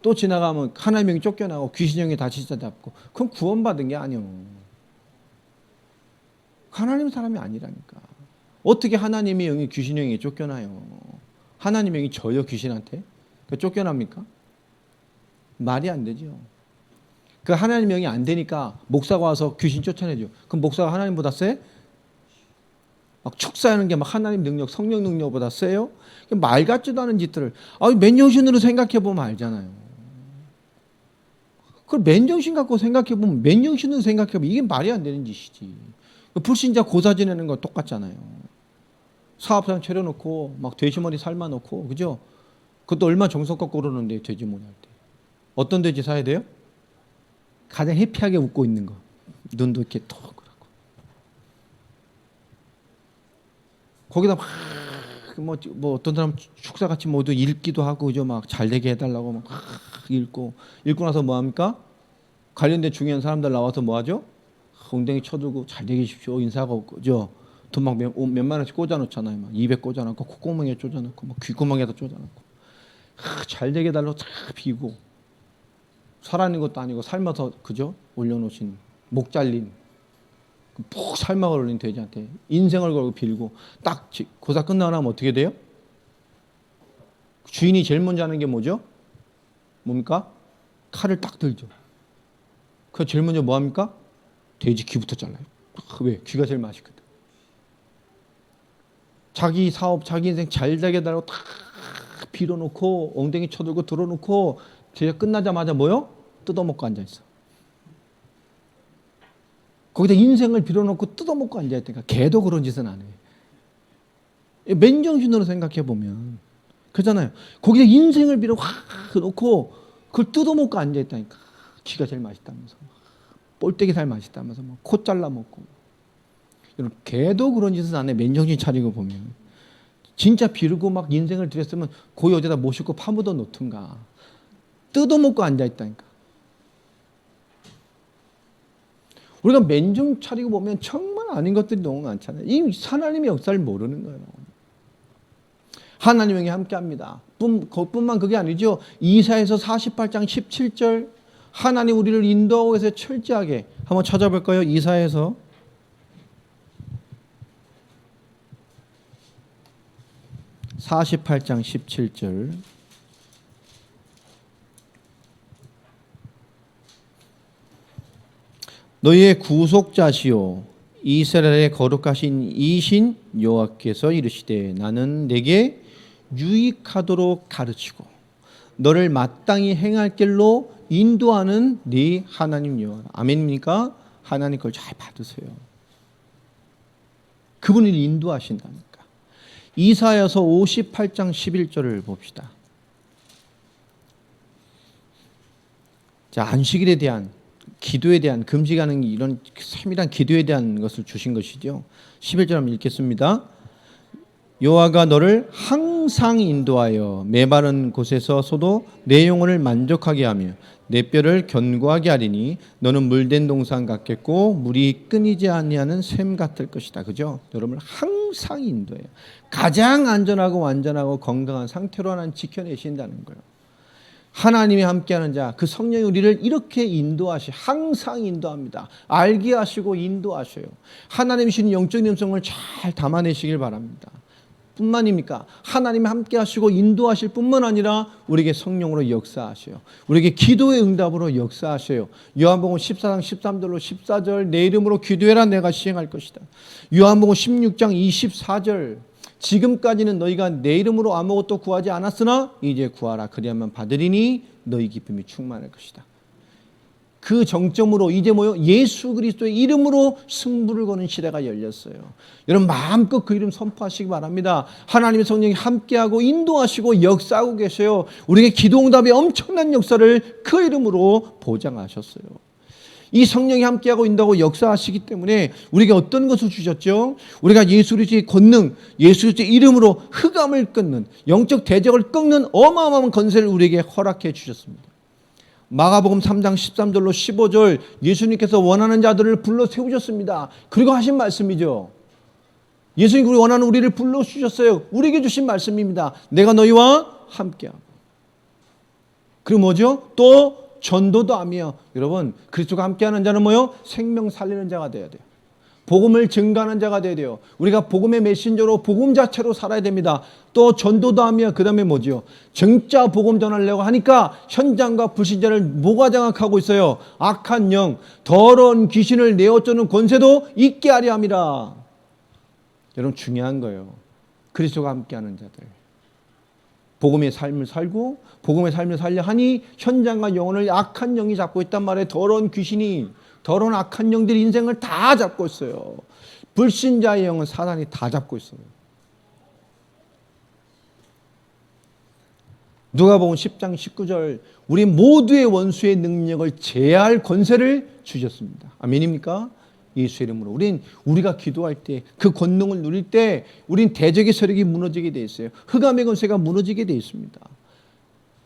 또 지나가면 하나님의 영이 쫓겨나고 귀신 영이 다시 잡고 그건 구원받은 게 아니요. 하나님 사람이 아니라니까. 어떻게 하나님의 영이 귀신 영에게 쫓겨나요? 하나님의 영이 저요 귀신한테? 쫓겨납니까? 말이 안 되죠. 그 하나님의 영이 안 되니까 목사가 와서 귀신 쫓아내죠. 그럼 목사가 하나님보다 세? 막 축사하는 게 막 하나님 능력, 성령 능력보다 세요? 말 같지도 않은 짓들을 맨정신으로 생각해 보면 알잖아요. 그걸 맨정신 갖고 생각해 보면 맨정신으로 생각해 보면 이게 말이 안 되는 짓이지. 불신자 고사 지내는 거 똑같잖아요. 사업장 차려놓고 막 돼지머리 삶아놓고 그죠? 그것도 얼마 정성껏 고르는데 돼지머리 할 때. 어떤 돼지 사야 돼요? 가장 해피하게 웃고 있는 거. 눈도 이렇게 톡 그러고. 거기다 막 뭐 어떤 사람 축사같이 모두 읽기도 하고 그죠? 막 잘 되게 해달라고 막 읽고 나서 뭐 합니까? 관련된 중요한 사람들 나와서 뭐 하죠? 엉덩이 쳐들고 잘 되게 하십시오 인사하고 그죠? 돈 막 몇만 원씩 꽂아놓잖아요. 막 200 꽂아놓고 콧구멍에 꽂아놓고 막 귓구멍에다 꽂아놓고 잘 되게 해달라고 쫙 비고 살아있는 것도 아니고 삶아서 그죠? 올려놓으신 목 잘린 푹 삶아 올린 돼지한테 인생을 걸고 빌고 딱 고사 끝나고 나면 어떻게 돼요? 주인이 제일 먼저 하는 게 뭐죠? 뭡니까? 칼을 딱 들죠. 그 제일 먼저 뭐 합니까? 돼지 귀부터 잘라요. 왜? 귀가 제일 맛있거든. 자기 사업, 자기 인생 잘 되게 달라고 탁 빌어놓고 엉덩이 쳐들고 들어놓고 제가 끝나자마자 뭐요? 뜯어먹고 앉아있어. 거기다 인생을 빌어놓고 뜯어먹고 앉아있다니까. 개도 그런 짓은 안 해. 맨정신으로 생각해보면 그렇잖아요. 거기다 인생을 빌어 확 놓고 그걸 뜯어먹고 앉아있다니까. 귀가 제일 맛있다면서 볼때기 살 맛있다면서 코 잘라먹고. 개도 그런 짓은 안 해. 맨정신 차리고 보면. 진짜 비르고 막 인생을 들였으면 그 여자다 모시고 파묻어 놓든가. 뜯어먹고 앉아있다니까. 우리가 맨정 차리고 보면 정말 아닌 것들이 너무 많잖아요. 이 하나님의 역사를 모르는 거예요. 하나님의 영이 함께합니다. 그것뿐만 그게 아니죠. 이사야서 48장 17절 하나님 우리를 인도하고 계세요. 철저하게 한번 찾아볼까요? 이사야서 48장 17절 너희의 구속자시오 이스라엘의 거룩하신 이신 여호와께서 이르시되 나는 내게 유익하도록 가르치고 너를 마땅히 행할 길로 인도하는 네 하나님 여호와. 아멘입니까? 하나님 걸 잘 받으세요. 그분을 인도하신다니까. 이사야서 58장 11절을 봅시다. 자, 안식일에 대한 기도에 대한 금식하는 이런 세밀한 기도에 대한 것을 주신 것이죠. 11절 한번 읽겠습니다. 여호와가 너를 항상 인도하여 메마른 곳에서도 내 영혼을 만족하게 하며 내 뼈를 견고하게 하리니 너는 물된 동산 같겠고 물이 끊이지 아니하는 샘 같을 것이다. 그죠? 여러분을 항상 인도해요. 가장 안전하고 완전하고 건강한 상태로 하나님 지켜내신다는 거예요. 하나님이 함께하는 자, 그 성령이 우리를 이렇게 항상 인도합니다. 알게 하시고 인도하셔요. 하나님이 주신 영적인 음성을 잘 담아내시길 바랍니다. 뿐만입니까? 하나님이 함께 하시고 인도하실 뿐만 아니라 우리에게 성령으로 역사하셔요. 우리에게 기도의 응답으로 역사하셔요. 요한복음 14장 13절로 14절 내 이름으로 기도해라 내가 시행할 것이다. 요한복음 16장 24절 지금까지는 너희가 내 이름으로 아무것도 구하지 않았으나 이제 구하라 그리하면 받으리니 너희 기쁨이 충만할 것이다. 그 정점으로 이제 뭐요? 예수 그리스도의 이름으로 승부를 거는 시대가 열렸어요. 여러분 마음껏 그 이름 선포하시기 바랍니다. 하나님의 성령이 함께하고 인도하시고 역사하고 계셔요. 우리에게 기도응답의 엄청난 역사를 그 이름으로 보장하셨어요. 이 성령이 함께하고 인도하고 역사하시기 때문에 우리에게 어떤 것을 주셨죠? 우리가 예수 그리스도의 권능, 예수 그리스도의 이름으로 흑암을 끊는 영적 대적을 꺾는 어마어마한 권세를 우리에게 허락해 주셨습니다. 마가복음 3장 13절로 15절 예수님께서 원하는 자들을 불러 세우셨습니다. 그리고 하신 말씀이죠. 예수님이 원하는 우리를 불러주셨어요. 우리에게 주신 말씀입니다. 내가 너희와 함께하고. 그리고 뭐죠? 또 전도도 하며. 여러분, 그리스도가 함께하는 자는 뭐요? 생명 살리는 자가 되어야 돼요. 복음을 증가하는 자가 되어야 돼요. 우리가 복음의 메신저로 복음 자체로 살아야 됩니다. 또 전도도 하며 그 다음에 뭐죠? 정자 복음 전하려고 하니까 현장과 불신자를 뭐가 장악하고 있어요? 악한 영, 더러운 귀신을 내어쫓는 권세도 있게 하려 함이라. 여러분, 중요한 거예요. 그리스도가 함께하는 자들. 복음의 삶을 살고 복음의 삶을 살려 하니 현장과 영혼을 악한 영이 잡고 있단 말이에요. 더러운 귀신이, 더러운 악한 영들이 인생을 다 잡고 있어요. 불신자의 영은 사단이 다 잡고 있어요. 누가복음 10장 19절, 우리 모두의 원수의 능력을 제할 권세를 주셨습니다. 아멘입니까? 예수의 이름으로. 우리가 기도할 때, 그 권능을 누릴 때 우린 대적의 세력이 무너지게 돼 있어요. 흑암의 권세가 무너지게 돼 있습니다.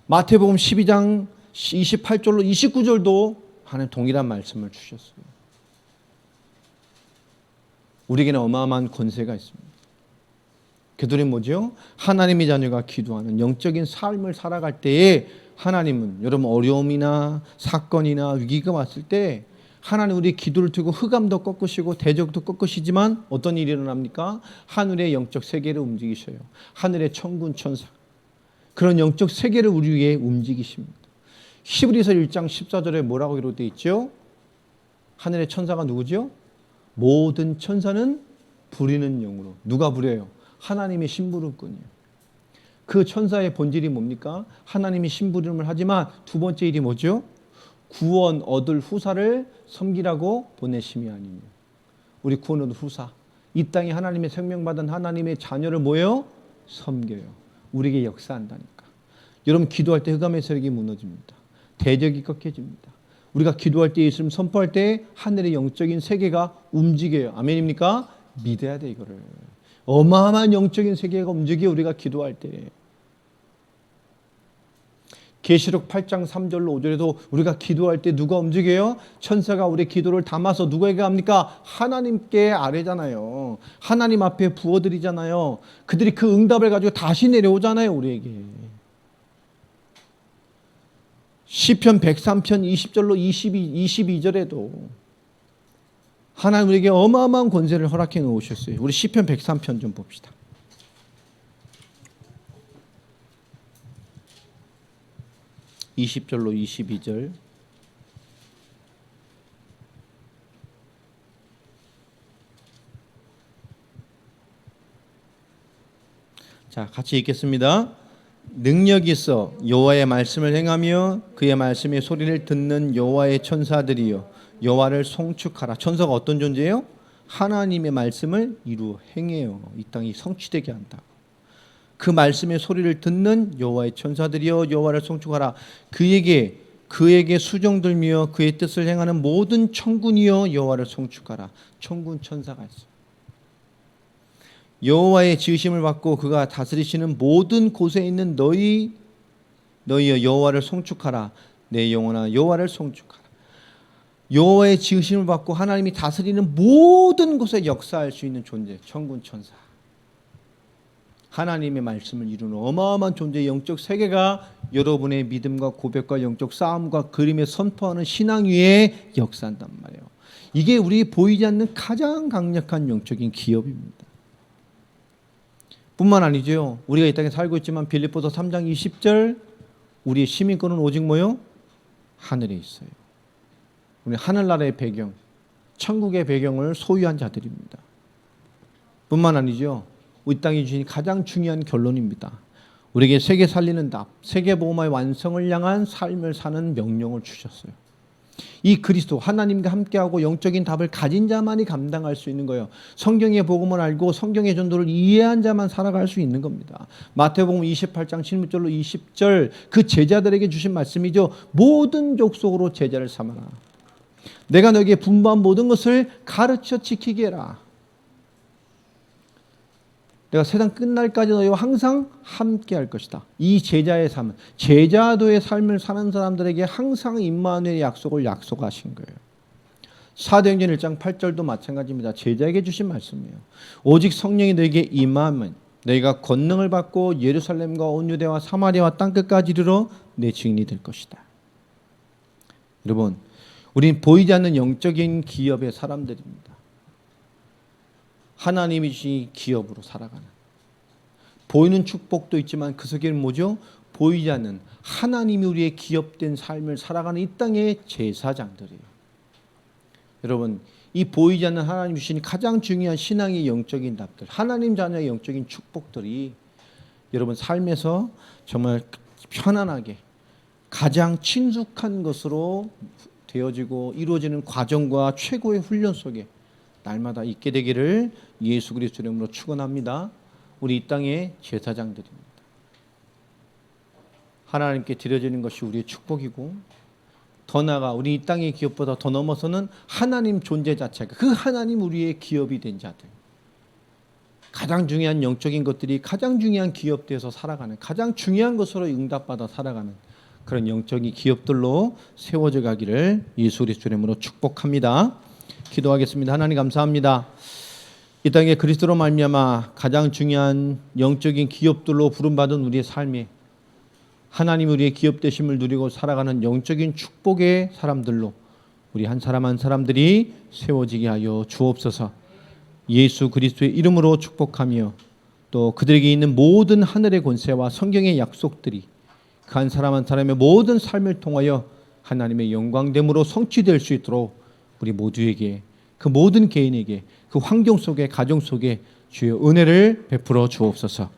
마태복음 12장 28절로 29절도 하나님 동일한 말씀을 주셨어요. 우리에게는 어마어마한 권세가 있습니다. 그들이 뭐죠? 하나님의 자녀가 기도하는 영적인 삶을 살아갈 때에 하나님은, 여러분, 어려움이나 사건이나 위기가 왔을 때 하나님 우리 기도를 두고 흑암도 꺾으시고 대적도 꺾으시지만 어떤 일이 일어납니까? 하늘의 영적 세계를 움직이셔요. 하늘의 천군 천사, 그런 영적 세계를 우리 위해 움직이십니다. 히브리서 1장 14절에 뭐라고 기록되어 있죠? 하늘의 천사가 누구죠? 모든 천사는 부리는 영으로. 누가 부려요? 하나님의 심부름꾼이에요. 그 천사의 본질이 뭡니까? 하나님이 심부름을 하지만 두 번째 일이 뭐죠? 구원 얻을 후사를 섬기라고 보내심이 아니며. 우리 구원 얻을 후사, 이 땅에 하나님의 생명받은 하나님의 자녀를 뭐예요? 섬겨요. 우리에게 역사한다니까. 여러분, 기도할 때 흑암의 세력이 무너집니다. 대적이 꺾여집니다. 우리가 기도할 때, 예수님 선포할 때 하늘의 영적인 세계가 움직여요. 아멘입니까? 믿어야 돼. 이거를 어마어마한 영적인 세계가 움직여. 우리가 기도할 때 계시록 8장 3절로 5절에도 우리가 기도할 때 누가 움직여요? 천사가 우리 기도를 담아서 누구에게 합니까? 하나님께 아뢰잖아요. 하나님 앞에 부어드리잖아요. 그들이 그 응답을 가지고 다시 내려오잖아요, 우리에게. 시편 103편 20절로 22절에도 하나님 우리에게 어마어마한 권세를 허락해 놓으셨어요. 우리 시편 103편 좀 봅시다. (20절로 22절) 자, 같이 읽겠습니다. 능력이 있어 여호와의 말씀을 행하며 그의 말씀의 소리를 듣는 여호와의 천사들이여 여호와를 송축하라. 천사가 어떤 존재예요? 하나님의 말씀을 이루 행해요. 이 땅이 성취되게 한다. 그 말씀의 소리를 듣는 여호와의 천사들이여 여호와를 송축하라. 그에게 수종들며 그의 뜻을 행하는 모든 천군이여 여호와를 송축하라. 천군 천사가 있어요. 여호와의 지으심을 받고 그가 다스리시는 모든 곳에 있는 너희여 여호와를 송축하라. 내 영혼아 여호와를 송축하라. 여호와의 지으심을 받고 하나님이 다스리는 모든 곳에 역사할 수 있는 존재, 천군 천사. 하나님의 말씀을 이루는 어마어마한 존재의 영적 세계가 여러분의 믿음과 고백과 영적 싸움과 그림에 선포하는 신앙 위에 역사한단 말이에요. 이게 우리 보이지 않는 가장 강력한 영적인 기업입니다. 뿐만 아니죠. 우리가 이 땅에 살고 있지만 빌립보서 3장 20절 우리의 시민권은 오직 뭐요? 하늘에 있어요. 우리 하늘나라의 배경, 천국의 배경을 소유한 자들입니다. 뿐만 아니죠. 이 땅이 주신 가장 중요한 결론입니다. 우리에게 세계 살리는 답, 세계 복음화의 완성을 향한 삶을 사는 명령을 주셨어요. 이 그리스도 하나님과 함께하고 영적인 답을 가진 자만이 감당할 수 있는 거예요. 성경의 복음을 알고 성경의 전도를 이해한 자만 살아갈 수 있는 겁니다. 마태복음 28장 16절로 20절 그 제자들에게 주신 말씀이죠. 모든 족속으로 제자를 삼아라. 내가 너에게 분부한 모든 것을 가르쳐 지키게 해라. 내가 세상 끝날까지 너희와 항상 함께 할 것이다. 이 제자의 삶은 제자도의 삶을 사는 사람들에게 항상 임마누엘의 약속을 약속하신 거예요. 사도행전 1장 8절도 마찬가지입니다. 제자에게 주신 말씀이에요. 오직 성령이 너에게 임하면 너희가 권능을 받고 예루살렘과 온 유대와 사마리아와 땅끝까지 이르러 내 증인이 될 것이다. 여러분, 우린 보이지 않는 영적인 기업의 사람들입니다. 하나님이 주신 기업으로 살아가는, 보이는 축복도 있지만 그 속에는 뭐죠? 보이지 않는 하나님이 우리의 기업된 삶을 살아가는 이 땅의 제사장들이에요. 여러분, 이 보이지 않는 하나님 주신 가장 중요한 신앙의 영적인 답들, 하나님 자녀의 영적인 축복들이 여러분 삶에서 정말 편안하게 가장 친숙한 것으로 되어지고 이루어지는 과정과 최고의 훈련 속에 날마다 있게 되기를 예수 그리스도 이름으로 축원합니다. 우리 이 땅의 제사장들입니다. 하나님께 드려지는 것이 우리의 축복이고, 더 나아가 우리 이 땅의 기업보다 더 넘어서는 하나님 존재 자체가, 그 하나님 우리의 기업이 된 자들, 가장 중요한 영적인 것들이 가장 중요한 기업되어서 살아가는, 가장 중요한 것으로 응답받아 살아가는 그런 영적인 기업들로 세워져 가기를 예수 그리스도 이름으로 축복합니다. 기도하겠습니다. 하나님 감사합니다. 이 땅에 그리스도로 말미암아 가장 중요한 영적인 기업들로 부름받은 우리의 삶에 하나님 우리의 기업 되심을 누리고 살아가는 영적인 축복의 사람들로 우리 한 사람 한 사람들이 세워지게 하여 주옵소서. 예수 그리스도의 이름으로 축복하며 또 그들에게 있는 모든 하늘의 권세와 성경의 약속들이 그 한 사람 한 사람의 모든 삶을 통하여 하나님의 영광됨으로 성취될 수 있도록 우리 모두에게, 그 모든 개인에게 그 환경 속에, 가정 속에 주의 은혜를 베풀어 주옵소서.